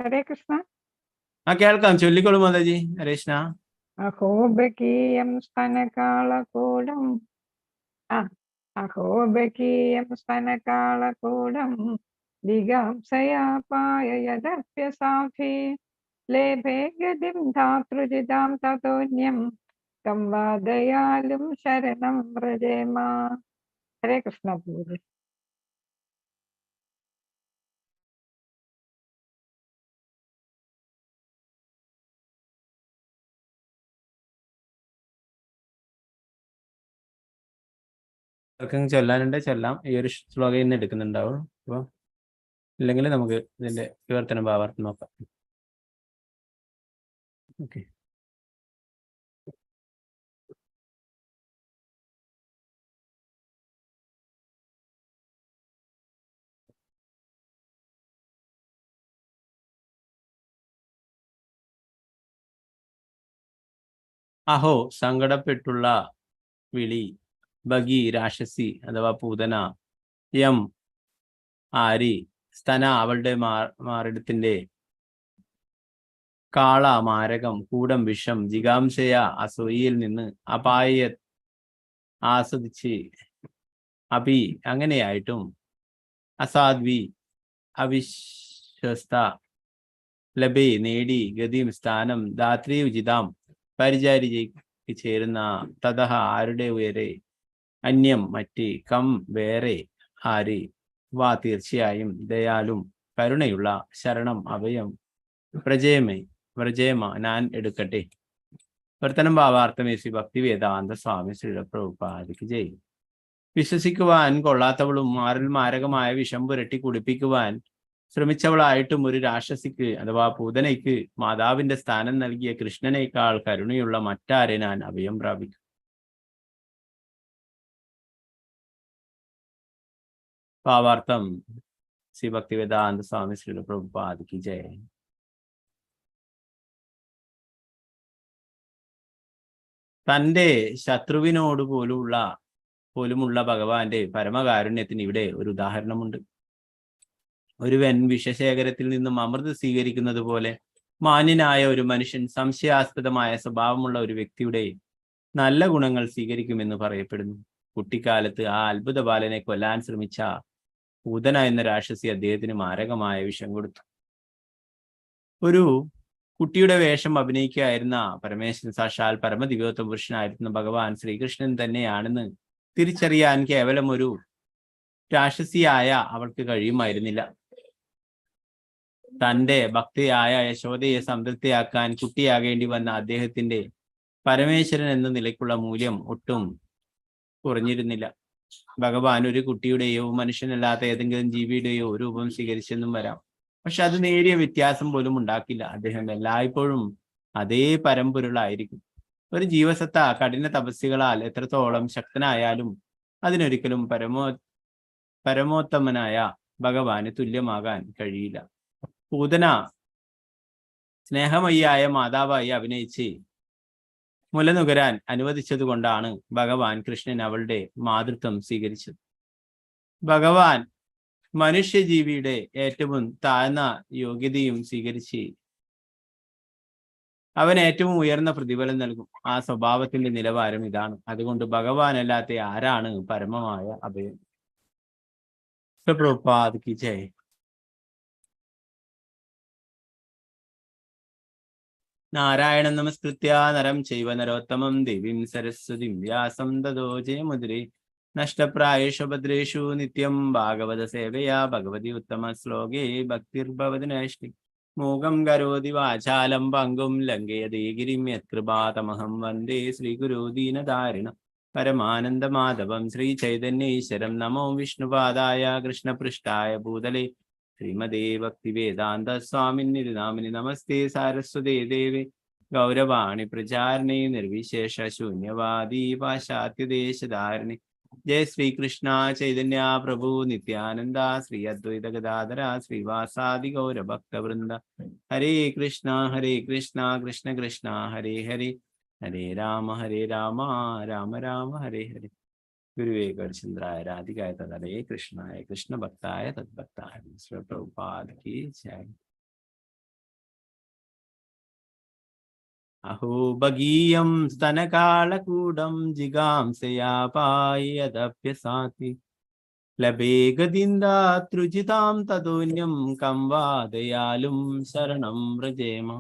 ഹരേ കൃഷ്ണ.
ആ കേൾക്കാം. ചൊല്ലിക്കോളൂ മാതാജി. ഹരേ കൃഷ്ണ.
അഹോബകീയം സ്തനകാളകൂടം അഹോബകീയം സ്തനകാളകൂടം ദിഗാംസയാപായ യദപ്യസാധി ലേഭേ ഗതിം ധാതൃജിതാം തതോന്യം കം വാദയാലും ശരണം വ്രജേമ. ഹരേ കൃഷ്ണ. പൂജ.
ആർക്കും ചൊല്ലാനുണ്ട് ചൊല്ലാം. ഈ ഒരു ശ്ലോകം ഇന്ന് എടുക്കുന്നുണ്ടാവും. അപ്പോൾ ഇല്ലെങ്കിൽ നമുക്ക് ഇതിന്റെ വിവർത്തനം ഭാവാർത്ഥം നോക്കാം. ഓക്കെ. അഹോ സങ്കടപ്പെട്ടുള്ള വിളി, ബഗി രാക്ഷസി അഥവാ പൂതന, യം ആരി, സ്തന അവളുടെ മാറിടത്തിന്റെ, കാള മാരകം, കൂടം വിഷം, ജിഗാംശയ അസൂയയിൽ നിന്ന്, അപായ ആസ്വദിച്ച്, അഭി അങ്ങനെയായിട്ടും, അസാധ്വി അവിശ്വസ്ത, ലഭേ നേടി, ഗതിം സ്ഥാനം, ധാത്രി ഉചിതാം പരിചാരിക്ക് ചേരുന്ന, തതഹ ആരുടെ ഉയരെ, അന്യം മറ്റ്, കം വേറെ ആര്, വാ തീർച്ചയായും, ദയാലും കരുണയുള്ള, ശരണം അഭയം, വ്രജേമ ഞാൻ എടുക്കട്ടെ. വർത്തനം ഭാവാർത്ഥം ശ്രീ ഭക്തി വേദാന്ത സ്വാമി ശ്രീല പ്രഭുപാദിക്ക് ജയ്. വിശ്വസിക്കുവാൻ കൊള്ളാത്തവളും മാറിൽ മാരകമായ വിഷം പുരട്ടി കുടിപ്പിക്കുവാൻ ശ്രമിച്ചവളായിട്ടും ഒരു രാക്ഷസിക്ക് അഥവാ പൂതനയ്ക്ക് മാതാവിന്റെ സ്ഥാനം നൽകിയ കൃഷ്ണനേക്കാൾ കരുണയുള്ള മറ്റാരെ ഞാൻ അഭയം പ്രാപിക്കും. ഭാവാർത്ഥം ശ്രീ ഭക്തി വേദാന്ത സ്വാമി ശ്രീല പ്രഭുപാദിക്ക് ജയ്. തൻ്റെ ശത്രുവിനോട് പോലുമുള്ള ഭഗവാന്റെ പരമകാരുണ്യത്തിന് ഇവിടെ ഒരു ഉദാഹരണമുണ്ട്. ഒരുവൻ വിഷശേഖരത്തിൽ നിന്നും അമൃത് സ്വീകരിക്കുന്നത് പോലെ മാന്യനായ ഒരു മനുഷ്യൻ സംശയാസ്പദമായ സ്വഭാവമുള്ള ഒരു വ്യക്തിയുടെ നല്ല ഗുണങ്ങൾ സ്വീകരിക്കുമെന്ന് പറയപ്പെടുന്നു. കുട്ടിക്കാലത്ത് ആ അത്ഭുത ബാലനെ കൊല്ലാൻ ശ്രമിച്ച പൂതന എന്ന രാക്ഷസി അദ്ദേഹത്തിന് മാരകമായ വിഷം കൊടുത്തു. ഒരു കുട്ടിയുടെ വേഷം അഭിനയിക്കുകയായിരുന്ന പരമേശ്വരൻ സാക്ഷാൽ പരമദിവ്യോത്തമ പുരുഷനായിരുന്ന ഭഗവാൻ ശ്രീകൃഷ്ണൻ തന്നെയാണെന്ന് തിരിച്ചറിയാൻ കേവലം ഒരു രാക്ഷസിയായ അവൾക്ക് കഴിയുമായിരുന്നില്ല. തൻ്റെ ഭക്തിയായ യശോദയെ സംതൃപ്തിയാക്കാൻ കുട്ടിയാകേണ്ടി വന്ന അദ്ദേഹത്തിന്റെ പരമേശ്വരൻ എന്ന നിലയ്ക്കുള്ള മൂല്യം ഒട്ടും കുറഞ്ഞിരുന്നില്ല. ഭഗവാൻ ഒരു കുട്ടിയുടെയോ മനുഷ്യനല്ലാത്ത ഏതെങ്കിലും ജീവിയുടെയോ രൂപം സ്വീകരിച്ചെന്നും വരാം. പക്ഷെ അത് നേരിയ വ്യത്യാസം പോലും ഉണ്ടാക്കില്ല. അദ്ദേഹം എല്ലായ്പ്പോഴും അതേ പരമ്പൊരുളായിരിക്കും. ഒരു ജീവസത്ത കഠിന തപസ്സുകളാൽ എത്രത്തോളം ശക്തനായാലും അതിനൊരിക്കലും പരമോത്തമനായ ഭഗവാന് തുല്യമാകാൻ കഴിയില്ല. പൂതന സ്നേഹമയ്യായ മാതാവായി അഭിനയിച്ച് മുലനുകരാൻ അനുവദിച്ചതുകൊണ്ടാണ് ഭഗവാൻ കൃഷ്ണൻ അവളുടെ മാതൃത്വം സ്വീകരിച്ചത്. ഭഗവാൻ മനുഷ്യജീവിയുടെ ഏറ്റവും താഴ്ന്ന യോഗ്യതയും സ്വീകരിച്ച് അവൻ ഏറ്റവും ഉയർന്ന പ്രതിഫലം നൽകും. ആ സ്വഭാവത്തിന്റെ നിലവാരം ഇതാണ്. അതുകൊണ്ട് ഭഗവാനല്ലാത്ത ആരാണ് പരമമായ അഭയം? പ്രഭുപാദ് കി ജയ്. നാരായണ നമസ്കൃത്യ നരം ചൈവ നരോത്തമം ദേവീം സരസ്വതിം വ്യാസം തതോ ജയമുദ്രേ നഷ്ടപ്രായേഷു ഭദ്രേഷു നിത്യം ഭാഗവത സേവയാ ഭഗവതി ഉത്തമ ശ്ലോകേ ഭക്തിർഭവതി നൈഷ്ഠി. മൂകം കരോതി വാചാലം പങ്കും ലംഘയതേ ഗിരിം യത്കൃപാതമഹം വന്ദേ ശ്രീഗുരു ദീനധാരിണ പരമാനന്ദ മാധവം ശ്രീ ചൈതന്യേശ്വരം. നമോ വിഷ്ണുപാദായ കൃഷ്ണപൃഷ്ഠായ ഭൂതലേ ശ്രീമദേ ഭക്തി വേദാന്ത സ്വാമിന്നിതി നാമിനി. നമസ്തേ സാരസ്വതേ ദേവേ ഗൗരവാണി പ്രചാരണേ നിർവിശേഷ ശൂന്യവാദി പാശ്ചാത്യദേശധാരിണി. ജയ ശ്രീകൃഷ്ണ ചൈതന്യ പ്രഭു നിത്യാനന്ദ ശ്രീ അദ്വൈത ഗദാധര ശ്രീവാസാദി ഗൗരഭക്തവൃന്ദ. ഹരേ കൃഷ്ണ കൃഷ്ണ കൃഷ്ണ ഹരേ ഹരേ, ഹരേ രാമ രാമ രാമ ഹരേ ഹരേ. ഗുരുവേകചന്ദ്രായ രാധികായ തദരേ കൃഷ്ണായ കൃഷ്ണഭക്തായ തദ്ഭക്തായ. പ്രഭുപാദ് കി ജയ്. അഹോബഗീയം സ്തനകാളകൂടം ജിഗാംസയാപായദപ്യസാതി ലഭേഗതിന്ദാതൃജിതാം തദോന്യം കംവാദയാലും ശരണം വ്രജേമ.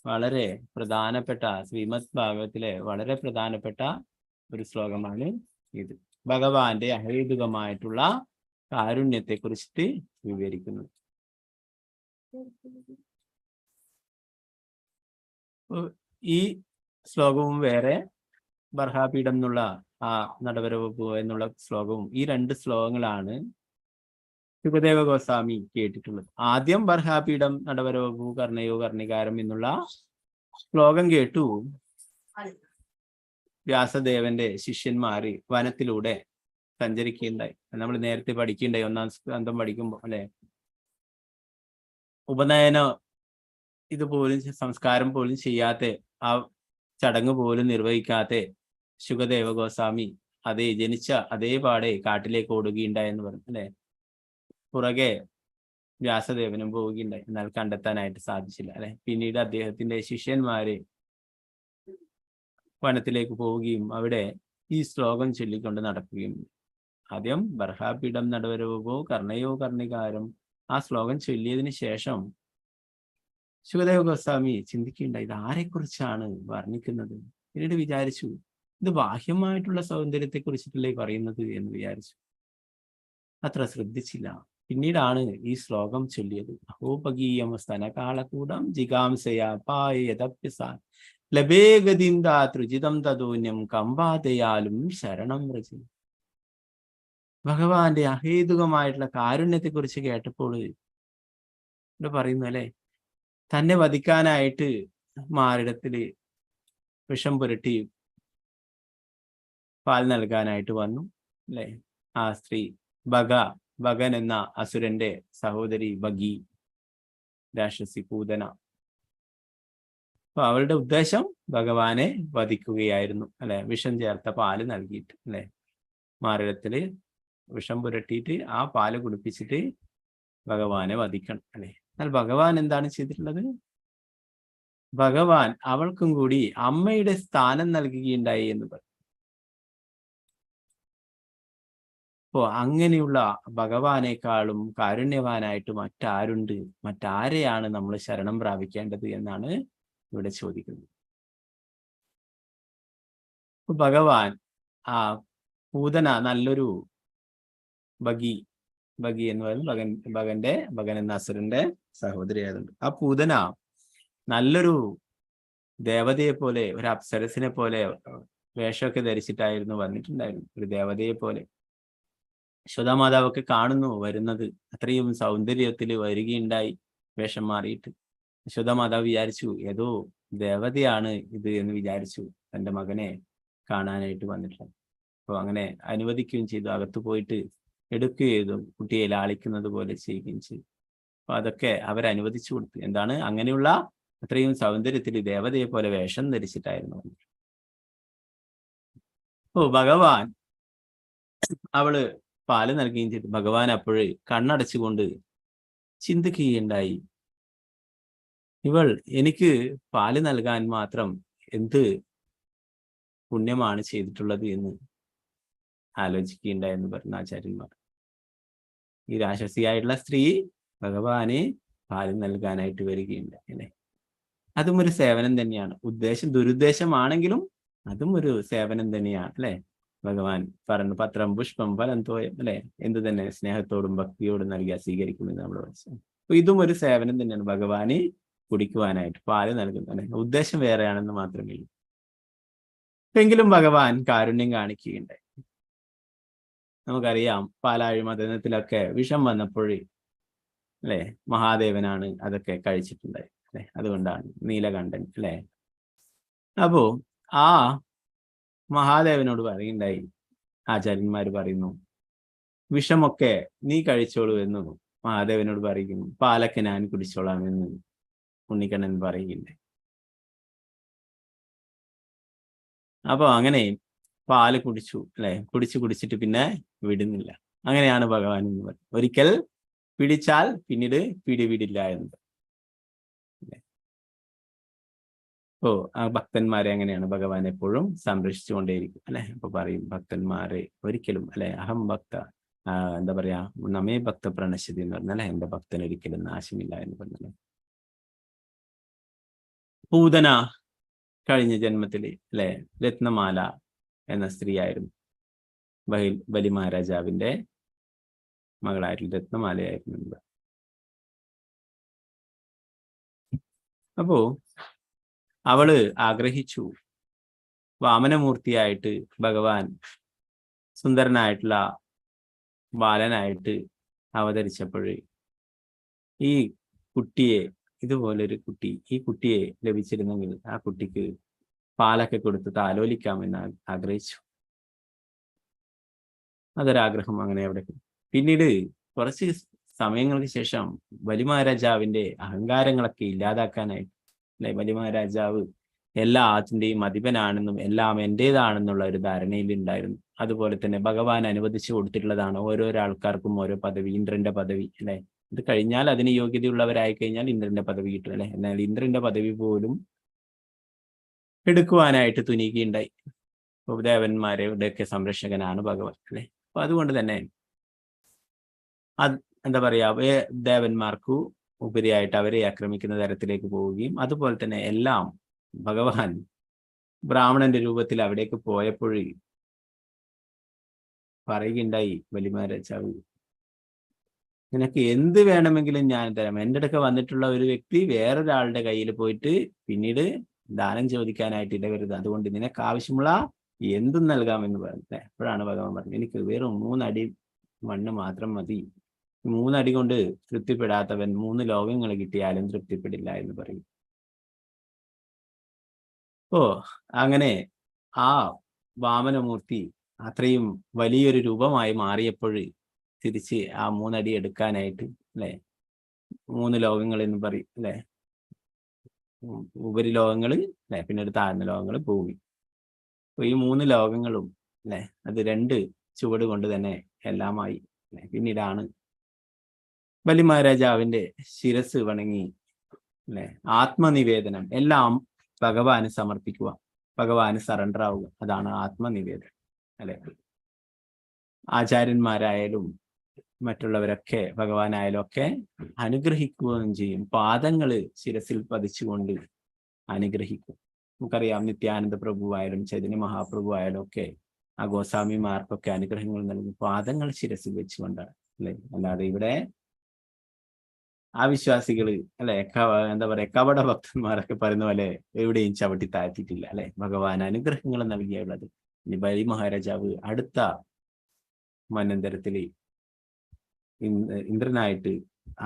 വളരെ പ്രധാനപ്പെട്ട ശ്രീമദ് ഭാഗവത്തിലെ വളരെ പ്രധാനപ്പെട്ട ഒരു ശ്ലോകമാണ് ഇത്. ഭഗവാന്റെ അഹേതുകമായിട്ടുള്ള കാരുണ്യത്തെ കുറിച്ചിട്ട് വിവരിക്കുന്നു. ഈ ശ്ലോകവും വേറെ ബർഹാപീഠം എന്നുള്ള ആ നടവരവപു എന്നുള്ള ശ്ലോകവും, ഈ രണ്ട് ശ്ലോകങ്ങളാണ് ശുകദേവ ഗോസ്വാമി കേട്ടിട്ടുള്ളത്. ആദ്യം ബർഹാപീഠം നടവരവപു കർണയോ കർണികാരം എന്നുള്ള ശ്ലോകം കേട്ടു. വ്യാസദേവന്റെ ശിഷ്യന്മാര് വനത്തിലൂടെ സഞ്ചരിക്കുകയുണ്ടായി. നമ്മൾ നേരത്തെ പഠിക്കുകയുണ്ടായി, 1ാം സ്കന്ധം പഠിക്കുമ്പോൾ അല്ലെ. ഉപനയന ഇതുപോലും സംസ്കാരം പോലും ചെയ്യാത്ത, ആ ചടങ്ങ് പോലും നിർവഹിക്കാത്ത ശുകദേവ ഗോസ്വാമി അതേ ജനിച്ച അതേ പാടെ കാട്ടിലേക്ക് ഓടുകയുണ്ടായെന്ന് പറഞ്ഞു അല്ലെ. പുറകെ വ്യാസദേവനും പോവുകയുണ്ടായി, എന്നാൽ കണ്ടെത്താനായിട്ട് സാധിച്ചില്ല അല്ലെ. പിന്നീട് അദ്ദേഹത്തിന്റെ ശിഷ്യന്മാര് വനത്തിലേക്ക് പോവുകയും അവിടെ ഈ ശ്ലോകം ചൊല്ലിക്കൊണ്ട് നടക്കുകയും. ആദ്യം ബർഹാപീഠം നടവരവോ കർണയോ കർണികാരം ആ ശ്ലോകം ചൊല്ലിയതിനു ശേഷം ശുകദേവ ഗോസ്വാമി ചിന്തിക്കുകയുണ്ടായി, ഇത് ആരെക്കുറിച്ചാണ് വർണ്ണിക്കുന്നത്. പിന്നീട് വിചാരിച്ചു, ഇത് ബാഹ്യമായിട്ടുള്ള സൗന്ദര്യത്തെ കുറിച്ചിട്ടല്ലേ പറയുന്നത് എന്ന് വിചാരിച്ചു. അത്ര ശ്രദ്ധിച്ചില്ല. പിന്നീടാണ് ഈ ശ്ലോകം ചൊല്ലിയത്. അഹോപഗീയം സ്തനകാളകൂടം ജിഗാംസയാപായദപ്യസാ ലഭേഗതിം ദാതൃജിതം തദോന്യം കംവാദയാലും ശരണം വ്രജേ. ഭഗവാന്റെ അഹേതുകമായിട്ടുള്ള കാരുണ്യത്തെ കുറിച്ച് കേട്ടപ്പോൾ ഇവിടെ പറയുന്നു അല്ലെ, തന്നെ വധിക്കാനായിട്ട് മാറിടത്തില് വിഷം പുരട്ടി പാൽ നൽകാനായിട്ട് വന്നു അല്ലെ. ആ സ്ത്രീ ഭഗൻ എന്ന അസുരന്റെ സഹോദരി ഭഗി, രാക്ഷസി പൂതന. അപ്പൊ അവളുടെ ഉദ്ദേശം ഭഗവാനെ വധിക്കുകയായിരുന്നു അല്ലെ. വിഷം ചേർത്ത പാല് നൽകിയിട്ട് അല്ലെ, മാറിടത്തില് വിഷം പുരട്ടിയിട്ട് ആ പാല് കുടിപ്പിച്ചിട്ട് ഭഗവാനെ വധിക്കണം അല്ലെ. എന്നാൽ ഭഗവാൻ എന്താണ് ചെയ്തിട്ടുള്ളത്? ഭഗവാൻ അവൾക്കും കൂടി അമ്മയുടെ സ്ഥാനം നൽകുകയുണ്ടായി എന്ന് പറഞ്ഞു. അപ്പോ അങ്ങനെയുള്ള ഭഗവാനേക്കാളും കാരുണ്യവാനായിട്ട് മറ്റാരുണ്ട്? മറ്റാരെയാണ് നമ്മൾ ശരണം പ്രാപിക്കേണ്ടത് എന്നാണ് ഇവിടെ ചോദിക്കുന്നത്. ഭഗവാൻ ആ പൂതന നല്ലൊരു ഭഗി എന്ന് പറയുന്നത് ഭഗൻ എന്ന അസുരന്റെ സഹോദരിയായതുണ്ട്. ആ പൂതന നല്ലൊരു ദേവതയെ പോലെ, ഒരു അപ്സരസിനെ പോലെ വേഷമൊക്കെ ധരിച്ചിട്ടായിരുന്നു വന്നിട്ടുണ്ടായിരുന്നു, ഒരു ദേവതയെ പോലെ. യശോദാമാതാവൊക്കെ കാണുന്നു വരുന്നത്, അത്രയും സൗന്ദര്യത്തിൽ വരികയുണ്ടായി വേഷം മാറിയിട്ട്. യശോദാമാതാവ് വിചാരിച്ചു ഏതോ ദേവതയാണ് ഇത് എന്ന് വിചാരിച്ചു തൻ്റെ മകനെ കാണാനായിട്ട് വന്നിട്ടുണ്ട്. അപ്പോൾ അങ്ങനെ അനുവദിക്കുകയും ചെയ്തു, അകത്ത് പോയിട്ട് എടുക്കുകയും ചെയ്തു, കുട്ടിയെ ലാളിക്കുന്നത് പോലെ ചെയ്യുകയും ചെയ്തു. അപ്പൊ അതൊക്കെ അവരനുവദിച്ചു കൊടുത്തു. എന്താണ്, അങ്ങനെയുള്ള അത്രയും സൗന്ദര്യത്തിൽ ദേവതയെ പോലെ വേഷം ധരിച്ചിട്ടായിരുന്നു. ഓ ഭഗവാൻ അവള് പാല് നൽകുകയും ചെയ്തു. ഭഗവാൻ അപ്പോഴേ കണ്ണടച്ചുകൊണ്ട് ചിന്തിക്കുകയുണ്ടായി, ഇവൾ എനിക്ക് പാല് നൽകാൻ മാത്രം എന്ത് പുണ്യമാണ് ചെയ്തിട്ടുള്ളത് എന്ന് ആലോചിക്കുകയുണ്ടായെന്ന് പറഞ്ഞ ആചാര്യന്മാർ. ഈ രാക്ഷസിയായിട്ടുള്ള സ്ത്രീ ഭഗവാനെ പാല് നൽകാനായിട്ട് വരികയുണ്ട് അല്ലെ. അതും ഒരു സേവനം തന്നെയാണ്. ദുരുദ്ദേശമാണെങ്കിലും അതും ഒരു സേവനം തന്നെയാണ് അല്ലെ. ഭഗവാൻ പറഞ്ഞു, പത്രം പുഷ്പം ഫലം തോയം അല്ലെ, എന്ത് തന്നെ സ്നേഹത്തോടും ഭക്തിയോടും നൽകിയാൽ സ്വീകരിക്കുമെന്ന് നമ്മൾ മനസ്സിലാക്കും. അപ്പൊ ഇതും ഒരു സേവനം തന്നെയാണ്, ഭഗവാന് കുടിക്കുവാനായിട്ട് പാല് നൽകുന്നു അല്ലെ. ഉദ്ദേശം വേറെയാണെന്ന് മാത്രമേ ഉള്ളൂ. എങ്കിലും ഭഗവാൻ കാരുണ്യം കാണിക്കുകയുണ്ടായി. നമുക്കറിയാം പാലാഴി മദനത്തിലൊക്കെ വിഷം വന്നപ്പോഴേ അല്ലെ മഹാദേവനാണ് അതൊക്കെ കഴിച്ചിട്ടുണ്ടായി അല്ലെ. അതുകൊണ്ടാണ് നീലകണ്ഠൻ അല്ലെ. അപ്പോ ആ മഹാദേവനോട് പറയുണ്ടായി, ആചാര്യന്മാര് പറയുന്നു, വിഷമൊക്കെ നീ കഴിച്ചോളൂ എന്ന് മഹാദേവനോട് പറയുന്നു. പാലൊക്കെ ഞാൻ കുടിച്ചോളാം എന്ന് ഉണ്ണിക്കണ്ണൻ പറയുകയുണ്ടായി. അപ്പൊ അങ്ങനെ പാല് കുടിച്ചു അല്ലെ. കുടിച്ചിട്ട് പിന്നെ വിടുന്നില്ല. അങ്ങനെയാണ് ഭഗവാൻ എന്ന് പറയുന്നത്. ഒരിക്കൽ പിടിച്ചാൽ പിന്നീട് പിടിവിടില്ല എന്ന്. ഓ, ആ ഭക്തന്മാരെ അങ്ങനെയാണ് ഭഗവാൻ എപ്പോഴും സംരക്ഷിച്ചുകൊണ്ടേയിരിക്കും അല്ലെ. അപ്പൊ പറയും ഭക്തന്മാരെ ഒരിക്കലും അല്ലെ, അഹം ഭക്ത എന്താ പറയാ, നമേ ഭക്ത പ്രണശ്യതി എന്ന് പറഞ്ഞാൽ എന്റെ ഭക്തൻ ഒരിക്കലും നാശമില്ല എന്ന് പറഞ്ഞാൽ. പൂതന കഴിഞ്ഞ ജന്മത്തില് അല്ലെ രത്നമാല എന്ന സ്ത്രീയായിരുന്നു. ബലി മഹാരാജാവിന്റെ മകളായിട്ടുള്ള രത്നമാലയായിരുന്നു. അപ്പോ അവള് ആഗ്രഹിച്ചു വാമനമൂർത്തിയായിട്ട് ഭഗവാൻ സുന്ദരനായിട്ടുള്ള ബാലനായിട്ട് അവതരിച്ചപ്പോഴേ ഈ കുട്ടിയെ, ഇതുപോലൊരു കുട്ടി, ഈ കുട്ടിയെ ലഭിച്ചിരുന്നെങ്കിൽ ആ കുട്ടിക്ക് പാലൊക്കെ കൊടുത്ത് താലോലിക്കാമെന്ന് ആഗ്രഹിച്ചു. അതൊരാഗ്രഹം അങ്ങനെ അവിടെ. പിന്നീട് കുറച്ച് സമയങ്ങൾക്ക് ശേഷം ബലി മഹാരാജാവിന്റെ അഹങ്കാരങ്ങളൊക്കെ ഇല്ലാതാക്കാനായിട്ട് അല്ലെ, ബലി മഹാരാജാവ് എല്ലാ ആത്തിന്റെയും അധിപനാണെന്നും എല്ലാം എന്റേതാണെന്നുള്ള ഒരു ധാരണയിൽ ഉണ്ടായിരുന്നു. അതുപോലെ തന്നെ ഭഗവാൻ അനുവദിച്ചു കൊടുത്തിട്ടുള്ളതാണ് ഓരോരോ ആൾക്കാർക്കും ഓരോ പദവി. ഇന്ദ്രന്റെ പദവി അല്ലെ, ഇത് കഴിഞ്ഞാൽ അതിന് യോഗ്യതയുള്ളവരായി കഴിഞ്ഞാൽ ഇന്ദ്രന്റെ പദവി കിട്ടും അല്ലെ. എന്നാൽ ഇന്ദ്രന്റെ പദവി പോലും എടുക്കുവാനായിട്ട് തുനിയുകയുണ്ടായി. ദേവന്മാരുടെയൊക്കെ സംരക്ഷകനാണ് ഭഗവാൻ അല്ലെ. അപ്പൊ അതുകൊണ്ട് തന്നെ എന്താ പറയാ, ദേവന്മാർക്കു ഉപരിയായിട്ട് അവരെ ആക്രമിക്കുന്ന തരത്തിലേക്ക് പോവുകയും, അതുപോലെ തന്നെ എല്ലാം ഭഗവാൻ ബ്രാഹ്മണന്റെ രൂപത്തിൽ അവിടേക്ക് പോയപ്പോഴേ പറയുകയുണ്ടായി ബലി മഹാരാജാവ്, നിനക്ക് എന്ത് വേണമെങ്കിലും ഞാൻ തരാം. എൻ്റെ അടുക്ക വന്നിട്ടുള്ള ഒരു വ്യക്തി വേറൊരാളുടെ കയ്യിൽ പോയിട്ട് പിന്നീട് ദാനം ചോദിക്കാനായിട്ട് ഇടവരുത്. അതുകൊണ്ട് നിനക്ക് ആവശ്യമുള്ള എന്തും നൽകാമെന്ന് പറഞ്ഞില്ലേ. അപ്പോഴാണ് ഭഗവാൻ പറഞ്ഞത്, എനിക്ക് വെറും 3 അടി മണ്ണ് മാത്രം മതി. 3 അടി കൊണ്ട് തൃപ്തിപ്പെടാത്തവൻ 3 ലോകങ്ങൾ കിട്ടിയാലും തൃപ്തിപ്പെടില്ല എന്ന് പറയും. ഓ, അങ്ങനെ ആ വാമനമൂർത്തി അത്രയും വലിയൊരു രൂപമായി മാറിയപ്പോൾ തിരിച്ച് ആ 3 അടി എടുക്കാനായിട്ട് അല്ലെ, 3 ലോകങ്ങൾ എന്ന് പറയും അല്ലെ, ഉപരിലോകങ്ങള് അല്ലെ, പിന്നീട് താഴ്ന്ന ലോകങ്ങൾ, ഭൂമി. അപ്പൊ ഈ 3 ലോകങ്ങളും അല്ലെ, അത് 2 ചുവട് കൊണ്ട് തന്നെ എല്ലാമായി. പിന്നീടാണ് ബലി മഹാരാജാവിന്റെ ശിരസ് വണങ്ങി അല്ലെ, ആത്മനിവേദനം എല്ലാം ഭഗവാന് സമർപ്പിക്കുക, ഭഗവാന് സറണ്ടർ ആവുക. അതാണ് ആത്മനിവേദനം അല്ലെ. ആചാര്യന്മാരായാലും മറ്റുള്ളവരൊക്കെ ഭഗവാനായാലും ഒക്കെ അനുഗ്രഹിക്കുകയും ചെയ്യും. പാദങ്ങള് ശിരസിൽ പതിച്ചുകൊണ്ട് അനുഗ്രഹിക്കും. നമുക്കറിയാം, നിത്യാനന്ദ പ്രഭു ആയാലും ചൈതന്യ മഹാപ്രഭു ആയാലും ഒക്കെ ആ ഗോസ്വാമിമാർക്കൊക്കെ അനുഗ്രഹങ്ങൾ നൽകും പാദങ്ങൾ ശിരസിൽ വെച്ചുകൊണ്ടാണ് അല്ലെ. അല്ലാതെ ഇവിടെ ആ വിശ്വാസികള് അല്ലെ, എന്താ പറയാ, കപട ഭക്തന്മാരൊക്കെ പറയുന്ന പോലെ എവിടെയും ചവിട്ടി താഴ്ത്തിയിട്ടില്ല അല്ലെ. ഭഗവാൻ അനുഗ്രഹങ്ങൾ നൽകിയുള്ളത്. ഇനി ബലി മഹാരാജാവ് അടുത്ത മന്വന്തരത്തില് ഇന്ദ്രനായിട്ട്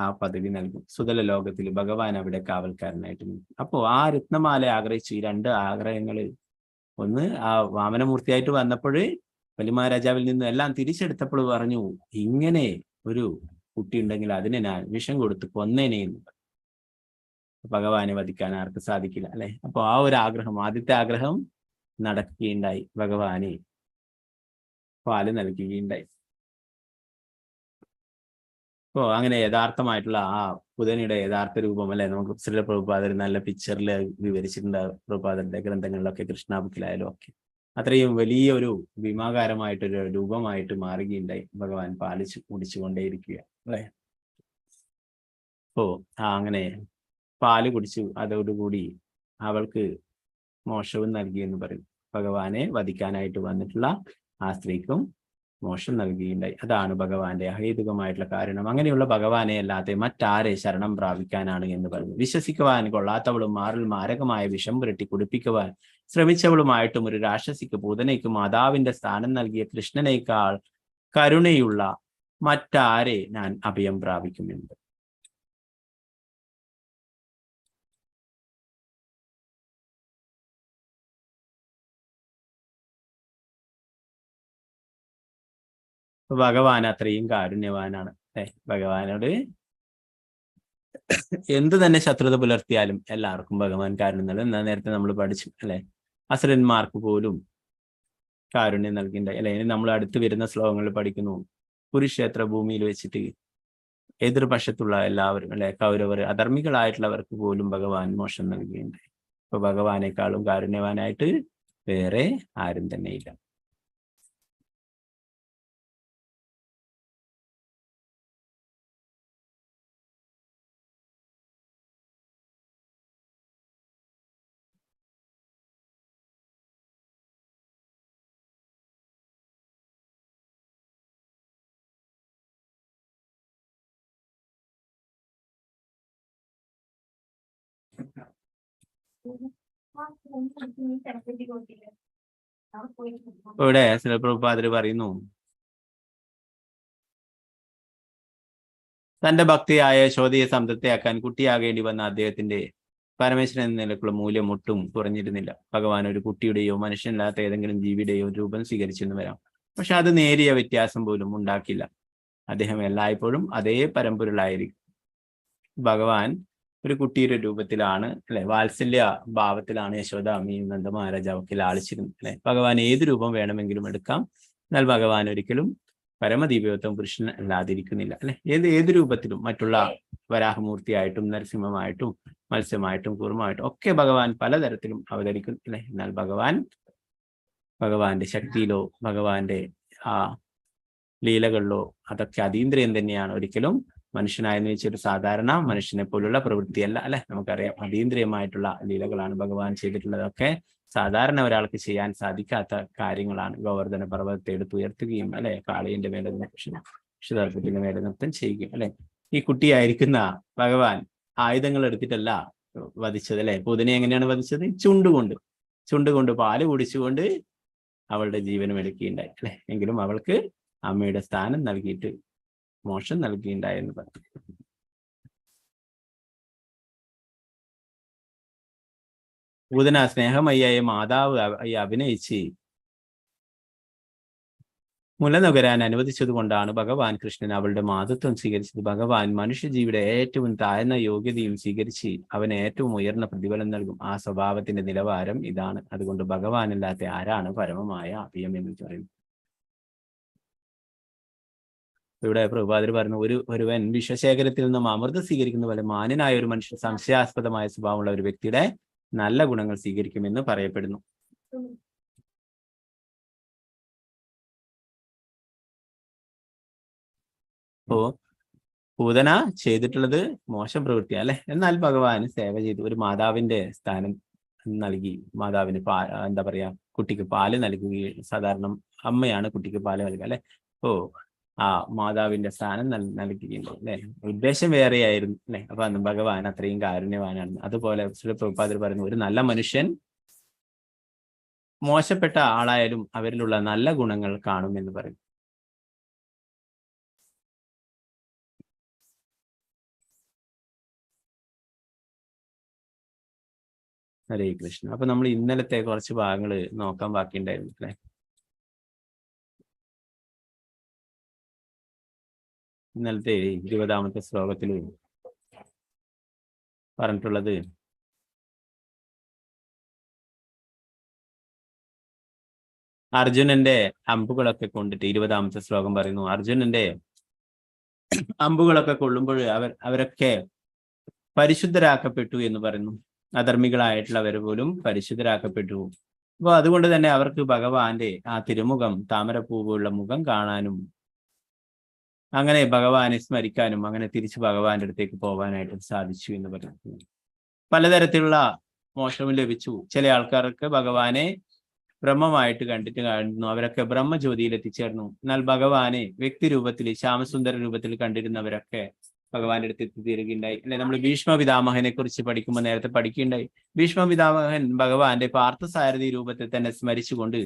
ആ പദവി നൽകും. സുതല ലോകത്തിൽ ഭഗവാൻ അവിടെ കാവൽക്കാരനായിട്ട് നിൽക്കും. അപ്പോ ആ രത്നമാല ആഗ്രഹിച്ചു. ഈ 2 ആഗ്രഹങ്ങള്, ഒന്ന് ആ വാമനമൂർത്തിയായിട്ട് വന്നപ്പോൾ ബലി മഹാരാജാവിൽ നിന്ന് എല്ലാം തിരിച്ചെടുത്തപ്പോൾ പറഞ്ഞു, ഇങ്ങനെ ഒരു കുട്ടി ഉണ്ടെങ്കിൽ അതിനെ ഞാൻ വിഷം കൊടുത്ത് കൊന്നേനെ എന്ന്. ഭഗവാനെ വധിക്കാൻ ആർക്ക് സാധിക്കില്ല അല്ലെ. അപ്പൊ ആ ഒരു ആഗ്രഹം, ആദ്യത്തെ ആഗ്രഹം നടക്കുകയുണ്ടായി. ഭഗവാനെ പാല് നൽകുകയുണ്ടായി. അപ്പോ അങ്ങനെ യഥാർത്ഥമായിട്ടുള്ള ആ പുതനയുടെ യഥാർത്ഥ രൂപം അല്ലെ, നമുക്ക് ശ്രീല പ്രഭുപാദർ നല്ല പിക്ചറിൽ വിവരിച്ചിട്ടുണ്ട്. പ്രഭുപാദരുടെ ഗ്രന്ഥങ്ങളിലൊക്കെ, കൃഷ്ണാബുക്കിലായാലും ഒക്കെ അത്രയും വലിയ ഒരു ഭീമാകാരമായിട്ടൊരു രൂപമായിട്ട് മാറുകയുണ്ടായി. ഭഗവാൻ പാലിച്ചു കുടിച്ചുകൊണ്ടേയിരിക്കുക അല്ലെ. അങ്ങനെ പാല് കുടിച്ചു. അതോടുകൂടി അവൾക്ക് മോക്ഷവും നൽകി എന്ന് പറയും. ഭഗവാനെ വധിക്കാനായിട്ട് വന്നിട്ടുള്ള ആ സ്ത്രീക്കും മോക്ഷം നൽകുകയുണ്ടായി. അതാണ് ഭഗവാന്റെ അഹേതുകമായിട്ടുള്ള കാരണം. അങ്ങനെയുള്ള ഭഗവാനെ അല്ലാതെ മറ്റാരെ ശരണം പ്രാപിക്കാനാണ് എന്ന് പറഞ്ഞു. വിശ്വസിക്കുവാൻ കൊള്ളാത്തവളും മാറിൽ മാരകമായ വിഷം പുരട്ടി കുടിപ്പിക്കുവാൻ ശ്രമിച്ചവളുമായിട്ടും ഒരു രാക്ഷസിക്ക് പൂതനയ്ക്ക് മാതാവിന്റെ സ്ഥാനം നൽകിയ കൃഷ്ണനേക്കാൾ കരുണയുള്ള മറ്റാരെ ഞാൻ അഭയം പ്രാപിക്കുമെന്ന്. ഭഗവാൻ അത്രയും കാരുണ്യവാനാണ് അല്ലെ. ഭഗവാനോട് എന്ത് തന്നെ ശത്രുത പുലർത്തിയാലും എല്ലാവർക്കും ഭഗവാൻ കാരുണ്യം നൽകും. എന്നാ നേരത്തെ നമ്മൾ പഠിച്ചു അല്ലെ. അസുരന്മാർക്ക് പോലും കാരുണ്യം നൽകിണ്ടായി അല്ലെ. ഇനി നമ്മൾ അടുത്ത് വരുന്ന ശ്ലോകങ്ങളിൽ പഠിക്കുന്നു, കുരുക്ഷേത്ര ഭൂമിയിൽ വെച്ചിട്ട് എതിർപക്ഷത്തുള്ള എല്ലാവരും അല്ലെ, കൗരവർ, അധർമ്മികളായിട്ടുള്ളവർക്ക് പോലും ഭഗവാൻ മോക്ഷം നൽകുകയുണ്ടായി. അപ്പൊ ഭഗവാനേക്കാളും കാരുണ്യവാനായിട്ട് വേറെ ആരും തന്നെ ഇല്ല. ഇവിടെ പ്രഭുപാദര് പറയുന്നു, തന്റെ ഭക്തിയായ യശോദയെ സംതൃപ്തിയാക്കാൻ കുട്ടിയാകേണ്ടി വന്ന അദ്ദേഹത്തിന്റെ പരമേശ്വരൻ എന്ന നിലക്കുള്ള മൂല്യം ഒട്ടും കുറഞ്ഞിരുന്നില്ല. ഭഗവാൻ ഒരു കുട്ടിയുടെയോ മനുഷ്യനല്ലാത്ത ഏതെങ്കിലും ജീവിയുടെയോ രൂപം സ്വീകരിച്ചെന്ന് വരാം. പക്ഷെ അത് നേരിയ വ്യത്യാസം പോലും ഉണ്ടാക്കില്ല. അദ്ദേഹം എല്ലായ്പ്പോഴും അതേ പരമ്പൊരുളായിരിക്കും. ഭഗവാൻ ഒരു കുട്ടിയുടെ രൂപത്തിലാണ്, അല്ലെ, വാത്സല്യ ഭാവത്തിലാണ് യശോദ അമ്മയും നന്ദ മഹാരാജാവൊക്കെ ലാളിച്ചിരുന്നത്, അല്ലെ. ഭഗവാൻ ഏത് രൂപം വേണമെങ്കിലും എടുക്കാം. എന്നാൽ ഭഗവാൻ ഒരിക്കലും പരമദീപത്വം പുരുഷൻ അല്ലാതിരിക്കുന്നില്ല, അല്ലെ. ഏത് രൂപത്തിലും, മറ്റുള്ള വരാഹമൂർത്തിയായിട്ടും നരസിംഹമായിട്ടും മത്സ്യമായിട്ടും കൂർമ്മമായിട്ടും ഒക്കെ ഭഗവാൻ പലതരത്തിലും അവതരിക്കുന്നു, അല്ലെ. എന്നാൽ ഭഗവാന്റെ ശക്തിയിലോ ഭഗവാന്റെ ആ ലീലകളിലോ അതൊക്കെ അതീന്ദ്രിയം തന്നെയാണ്. ഒരിക്കലും മനുഷ്യനായെന്ന് വെച്ചൊരു സാധാരണ മനുഷ്യനെ പോലുള്ള പ്രവൃത്തിയല്ല, അല്ലെ. നമുക്കറിയാം അതീന്ദ്രിയമായിട്ടുള്ള ലീലകളാണ് ഭഗവാൻ ചെയ്തിട്ടുള്ളതൊക്കെ. സാധാരണ ഒരാൾക്ക് ചെയ്യാൻ സാധിക്കാത്ത കാര്യങ്ങളാണ്. ഗോവർദ്ധന പർവ്വതത്തെ എടുത്തുയർത്തുകയും, അല്ലെ, കാളിയന്റെ മേലെ ക്ഷുതർപ്പത്തിന്റെ മേലെ നൃത്തം ചെയ്യുകയും, അല്ലെ. ഈ കുട്ടിയായിരിക്കുന്ന ഭഗവാൻ ആയുധങ്ങൾ എടുത്തിട്ടല്ല വധിച്ചത്, അല്ലെ. പൂതനെ എങ്ങനെയാണ് വധിച്ചത്? ചുണ്ടുകൊണ്ട് പാല് കുടിച്ചുകൊണ്ട് അവളുടെ ജീവനം എടുക്കുകയുണ്ടായി, അല്ലെ. എങ്കിലും അവൾക്ക് അമ്മയുടെ സ്ഥാനം നൽകിയിട്ട് മോക്ഷം നൽകിയിട്ടുണ്ടായെന്ന് പറഞ്ഞു. പൂതന സ്നേഹമയ്യായ മാതാവ് അഭിനയിച്ച് മുല നുകരാൻ അനുവദിച്ചത് കൊണ്ടാണ് ഭഗവാൻ കൃഷ്ണൻ അവളുടെ മാതൃത്വം സ്വീകരിച്ചത്. ഭഗവാൻ മനുഷ്യജീവിയുടെ ഏറ്റവും താഴ്ന്ന യോഗ്യതയും സ്വീകരിച്ച് അവന് ഏറ്റവും ഉയർന്ന പ്രതിഫലം നൽകും. ആ സ്വഭാവത്തിന്റെ നിലവാരം ഇതാണ്. അതുകൊണ്ട് ഭഗവാനല്ലാത്ത ആരാണ് പരമമായ അഭയം എന്ന് പറയുന്നത്? ഇവിടെ പ്രഭുപാദർ പറഞ്ഞു, ഒരുവൻ വിശ്വശേഖരത്തിൽ നിന്നും അമൃതം സ്വീകരിക്കുന്ന പോലെ മാന്യനായ ഒരു മനുഷ്യൻ സംശയാസ്പദമായ സ്വഭാവമുള്ള ഒരു വ്യക്തിയുടെ നല്ല ഗുണങ്ങൾ സ്വീകരിക്കുമെന്ന് പറയപ്പെടുന്നു. അപ്പോ പൂതന ചെയ്തിട്ടുള്ളത് മോശം പ്രവൃത്തിയാണ്, അല്ലെ. എന്നാൽ ഭഗവാൻ സേവ ചെയ്തു. ഒരു മാതാവിന്റെ സ്ഥാനം നൽകി, മാതാവിന് എന്താ പറയാ, കുട്ടിക്ക് പാല് നൽകുകയും, സാധാരണ അമ്മയാണ് കുട്ടിക്ക് പാല് നൽകുക, അല്ലെ. ഓ ആ മാതാവിന്റെ സ്ഥാനം നൽകുകയുണ്ട്, അല്ലെ. ഉദ്ദേശം വേറെയായിരുന്നു, അല്ലെ. അപ്പൊ അന്ന് ഭഗവാൻ അത്രയും കാരുണ്യവാനാണ്. അതുപോലെ പ്രഭുപാദർ പറയുന്നു, ഒരു നല്ല മനുഷ്യൻ മോശപ്പെട്ട ആളായാലും അവരിലുള്ള നല്ല ഗുണങ്ങൾ കാണുമെന്ന് പറയും. ഹരേ കൃഷ്ണ. അപ്പൊ നമ്മൾ ഇന്നലത്തെ കുറച്ച് ഭാഗങ്ങൾ നോക്കാൻ ബാക്കിയുണ്ടായിരുന്നു, അല്ലെ. ഇന്നലത്തെ 20ാമത്തെ ശ്ലോകത്തിൽ പറഞ്ഞിട്ടുള്ളത് അർജുനന്റെ അമ്പുകളൊക്കെ കൊണ്ടിട്ട് 20ാമത്തെ ശ്ലോകം പറയുന്നു, അർജുനന്റെ അമ്പുകളൊക്കെ കൊള്ളുമ്പോൾ അവരൊക്കെ പരിശുദ്ധരാക്കപ്പെട്ടു എന്ന് പറയുന്നു. അധർമ്മികളായിട്ടുള്ളവർ പോലും പരിശുദ്ധരാക്കപ്പെട്ടു. അപ്പൊ അതുകൊണ്ട് തന്നെ അവർക്ക് ഭഗവാന്റെ ആ തിരുമുഖം, താമരപ്പൂവുള്ള മുഖം കാണാനും, അങ്ങനെ ഭഗവാനെ സ്മരിക്കാനും, അങ്ങനെ തിരിച്ച് ഭഗവാന്റെ അടുത്തേക്ക് പോകാനായിട്ട് സാധിച്ചു എന്ന് പറയുന്നു. പലതരത്തിലുള്ള മോക്ഷവും ലഭിച്ചു. ചില ആൾക്കാർക്ക് ഭഗവാനെ ബ്രഹ്മമായിട്ട് കാണുന്നു, അവരൊക്കെ ബ്രഹ്മജ്യോതിയിൽ എത്തിച്ചേർന്നു. എന്നാൽ ഭഗവാനെ വ്യക്തി രൂപത്തിൽ, ശ്യാമസുന്ദര രൂപത്തിൽ കണ്ടിരുന്നവരൊക്കെ ഭഗവാന്റെ അടുത്ത് എത്തിത്തീരുകയുണ്ടായി, അല്ലെ. നമ്മൾ ഭീഷ്മ പിതാമഹനെ കുറിച്ച് പഠിക്കുമ്പോൾ നേരത്തെ പഠിക്കുകയുണ്ടായി. ഭീഷ്മ പിതാമഹൻ ഭഗവാന്റെ പാർത്ഥസാരഥി രൂപത്തിൽ തന്നെ സ്മരിച്ചുകൊണ്ട്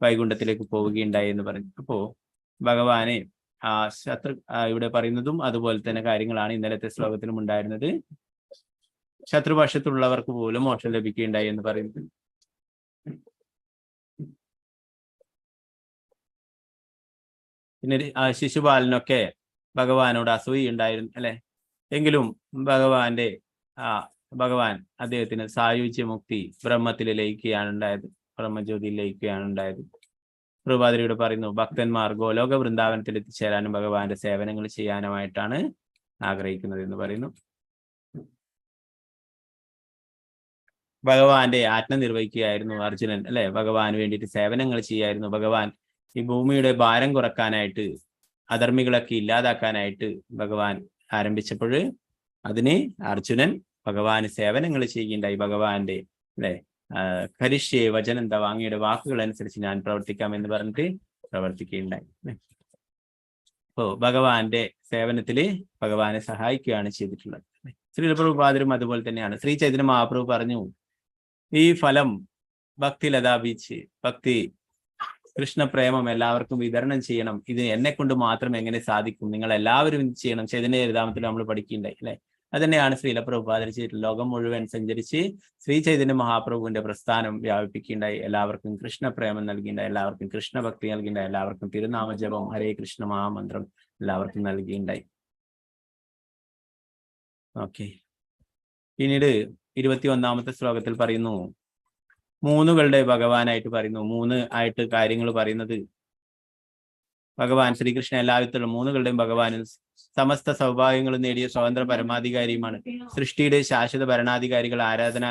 വൈകുണ്ഠത്തിലേക്ക് പോവുകയുണ്ടായി എന്ന് പറഞ്ഞു. അപ്പോ ഭഗവാനെ ഇവിടെ പറയുന്നതും അതുപോലെ തന്നെ കാര്യങ്ങളാണ് ഇന്നലത്തെ ശ്ലോകത്തിലും ഉണ്ടായിരുന്നത്. ശത്രുപക്ഷത്തുള്ളവർക്ക് പോലും മോക്ഷം ലഭിക്കുകയുണ്ടായി എന്ന് പറയുന്നത്. പിന്നെ ശിശുപാലനൊക്കെ ഭഗവാനോട് അസൂയുണ്ടായിരുന്നു, അല്ലെ. എങ്കിലും ഭഗവാൻ അദ്ദേഹത്തിന് സായുജ്യമുക്തി ബ്രഹ്മത്തിൽ ലയിക്കുകയാണ് ഉണ്ടായത്, ബ്രഹ്മജ്യോതിയിൽ ലയിക്കുകയാണ് ഉണ്ടായത്. പ്രഭുപാദരിയുടെ പറയുന്നു, ഭക്തന്മാർ ഗോലോക വൃന്ദാവനത്തിൽ എത്തിച്ചേരാനും ഭഗവാന്റെ സേവനങ്ങൾ ചെയ്യാനുമായിട്ടാണ് ആഗ്രഹിക്കുന്നത് എന്ന് പറയുന്നു. ഭഗവാന്റെ ആജ്ഞ നിർവഹിക്കുകയായിരുന്നു അർജുനൻ, അല്ലെ? ഭഗവാന് വേണ്ടിയിട്ട് സേവനങ്ങൾ ചെയ്യായിരുന്നു. ഭഗവാൻ ഈ ഭൂമിയുടെ ഭാരം കുറക്കാനായിട്ട്, അധർമ്മികളൊക്കെ ഇല്ലാതാക്കാനായിട്ട് ഭഗവാൻ ആരംഭിച്ചപ്പോൾ അതിന് അർജുനൻ ഭഗവാന് സേവനങ്ങൾ ചെയ്യുകയുണ്ടായി. ഭഗവാന്റെ അല്ലെ കരിഷ്യേ വചനം തവ, അങ്ങയുടെ വാക്കുകൾ അനുസരിച്ച് ഞാൻ പ്രവർത്തിക്കാം എന്ന് പറഞ്ഞിട്ട് പ്രവർത്തിക്കുകയുണ്ടായി. അപ്പോ ഭഗവാന്റെ സേവനത്തില് ഭഗവാനെ സഹായിക്കുകയാണ് ചെയ്തിട്ടുള്ളത്. ശ്രീല പ്രഭുപാദരും അതുപോലെ തന്നെയാണ്. ശ്രീ ചൈതന്യ മഹാപ്രഭു പറഞ്ഞു, ഈ ഫലം ഭക്തി ലതാബീച്ച്, ഭക്തി കൃഷ്ണപ്രേമം എല്ലാവർക്കും വിതരണം ചെയ്യണം. ഇത് എന്നെ കൊണ്ട് മാത്രം എങ്ങനെ സാധിക്കും? നിങ്ങൾ എല്ലാവരും ഇത് ചെയ്യണം. ചൈതന്യ ചരിതാമത്തിൽ നമ്മൾ പഠിക്കുകയുണ്ടായി, അല്ലെ? അത് തന്നെയാണ് ശ്രീല പ്രഭുപാദർ ചെയ്തിട്ടുള്ളത്. ലോകം മുഴുവൻ സഞ്ചരിച്ച് ശ്രീ ചൈതന്യ മഹാപ്രഭുവിന്റെ പ്രസ്ഥാനം വ്യാപിപ്പിക്കുകയുണ്ടായി. എല്ലാവർക്കും കൃഷ്ണപ്രേമം നൽകിയിട്ടുണ്ടായി, എല്ലാവർക്കും കൃഷ്ണഭക്തി നൽകിയിട്ടുണ്ടായി, എല്ലാവർക്കും തിരുനാമജപം ഹരേ കൃഷ്ണ മഹാമന്ത്രം എല്ലാവർക്കും നൽകിയിട്ടുണ്ടായി. ഓക്കെ, പിന്നീട് 21-ാമത്തെ ശ്ലോകത്തിൽ പറയുന്നു, മൂന്നുകളുടെ ഭഗവാനായിട്ട് പറയുന്നു. മൂന്ന് ആയിട്ട് കാര്യങ്ങൾ പറയുന്നത്, ഭഗവാൻ ശ്രീകൃഷ്ണൻ എല്ലാവിധത്തിലുള്ള മൂന്നുകളുടെയും ഭഗവാനും സമസ്ത സൗഭാഗ്യങ്ങളും നേടിയ സ്വതന്ത്ര പരമാധികാരിയുമാണ്. സൃഷ്ടിയുടെ ശാശ്വത ഭരണാധികാരികൾ ആരാധന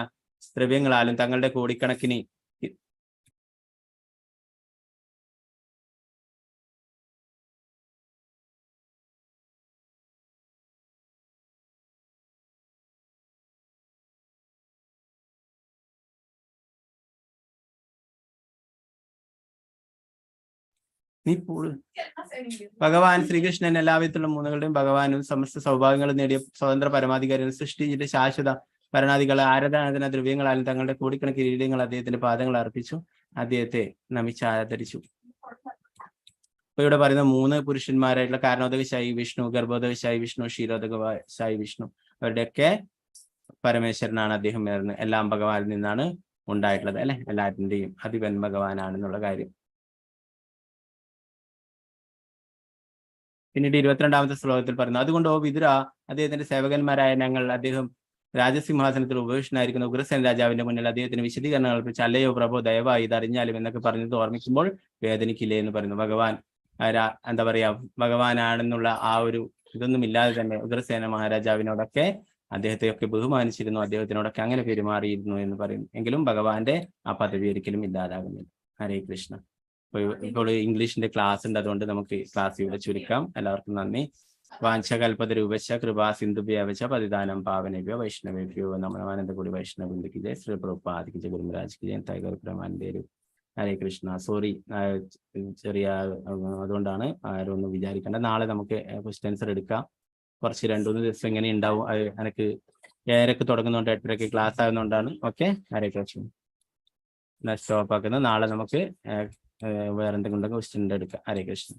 ദ്രവ്യങ്ങളാലും തങ്ങളുടെ കോടിക്കണക്കിന് ഭഗവാൻ ശ്രീകൃഷ്ണൻ എല്ലാവിധത്തിലുള്ള മൂന്നുകളുടെയും ഭഗവാനും സമസ്ത സൗഭാഗ്യങ്ങളും നേടിയ സ്വതന്ത്ര പരമാധികാരിയും സൃഷ്ടിയുടെ ശാശ്വത ഭരണാധികളെ ആരാധന ദ്രവ്യങ്ങളാലും തങ്ങളുടെ കോടിക്കണക്കിന് കിരീടങ്ങൾ അദ്ദേഹത്തിന്റെ പാദങ്ങൾ അർപ്പിച്ചു അദ്ദേഹത്തെ നമിച്ച് ആദരിച്ചു. അപ്പൊ ഇവിടെ പറയുന്ന മൂന്ന് പുരുഷന്മാരായിട്ടുള്ള കാരണോദകശായി വിഷ്ണു, ഗർഭോദകശായി വിഷ്ണു, ക്ഷീരോദകശായി വിഷ്ണു, അവരുടെയൊക്കെ പരമേശ്വരനാണ് അദ്ദേഹം. എല്ലാം ഭഗവാനിൽ നിന്നാണ് ഉണ്ടായിട്ടുള്ളത്, അല്ലെ? എല്ലാത്തിന്റെയും അധിപൻ ഭഗവാനാണെന്നുള്ള കാര്യം. പിന്നീട് 22-ാമത്തെ ശ്ലോകത്തിൽ പറയുന്നു, അതുകൊണ്ട് ഓ വിതുര, അദ്ദേഹത്തിന്റെ സേവകന്മാരായ ഞങ്ങൾ അദ്ദേഹം രാജസിംഹാസനത്തിൽ ഉപവിഷ്ടനായിരിക്കുന്ന ഉഗ്രസേന രാജാവിന്റെ മുന്നിൽ അദ്ദേഹത്തിന് വിശദീകരണങ്ങൾ അർപ്പിച്ച്, അല്ലയോ പ്രഭോ ദയവായി ഇതറിഞ്ഞാലും എന്നൊക്കെ പറഞ്ഞത് ഓർമ്മിക്കുമ്പോൾ വേദനിക്കില്ലേ എന്ന് പറയുന്നു. ഭഗവാൻ എന്താ പറയാ, ഭഗവാനാണെന്നുള്ള ആ ഒരു ഇതൊന്നും ഇല്ലാതെ തന്നെ ഉഗ്രസേന മഹാരാജാവിനോടൊക്കെ അദ്ദേഹത്തെയൊക്കെ ബഹുമാനിച്ചിരുന്നു, അദ്ദേഹത്തിനോടൊക്കെ അങ്ങനെ പെരുമാറിയിരുന്നു എന്ന് പറയുന്നു. എങ്കിലും ഭഗവാന്റെ ആ പദവി ഒരിക്കലും ഇല്ലാതാകുന്നില്ല. ഹരേ കൃഷ്ണ. ഇപ്പോൾ ഇംഗ്ലീഷിന്റെ ക്ലാസ് ഉണ്ട്, അതുകൊണ്ട് നമുക്ക് ക്ലാസ് ഇവിടെ ചുരുക്കാം. എല്ലാവർക്കും നന്ദി. വാഞ്ചകൽപതരൂപശ കൃപാ സിന്ധുഭ്യവച പതിദാനം പാവനഭ്യോ വൈഷ്ണവേഭ്യോ നമനമാനന്ദകൂടി വൈഷ്ണവൃന്ദക്ക് ജയ. ശ്രീ പ്രഭുപാദിക്ക് ജയ. ഗുരുമരാജിക്ക് ജയ. ടൈഗർ പ്രമാൻഡേരു. ഹരേ കൃഷ്ണ. സോറി, ചെറിയ അതുകൊണ്ടാണ്, ആരും ഒന്നും വിചാരിക്കേണ്ട. നാളെ നമുക്ക് ക്വസ്റ്റ്യൻ ആൻസർ എടുക്കാം. കുറച്ച് 2-3 ദിവസം എങ്ങനെ ഉണ്ടാവും, എനിക്ക് 7:00 തുടങ്ങുന്നതുകൊണ്ട് 8:30 class ആകുന്നതുകൊണ്ടാണ്. Okay, Hare Krishna. Stop ആക്കുന്നത്. നാളെ നമുക്ക് വേറെ എന്തെങ്കിലും ക്വസ്റ്റ്യൻ എടുക്കാം. ഹരേ കൃഷ്ണ.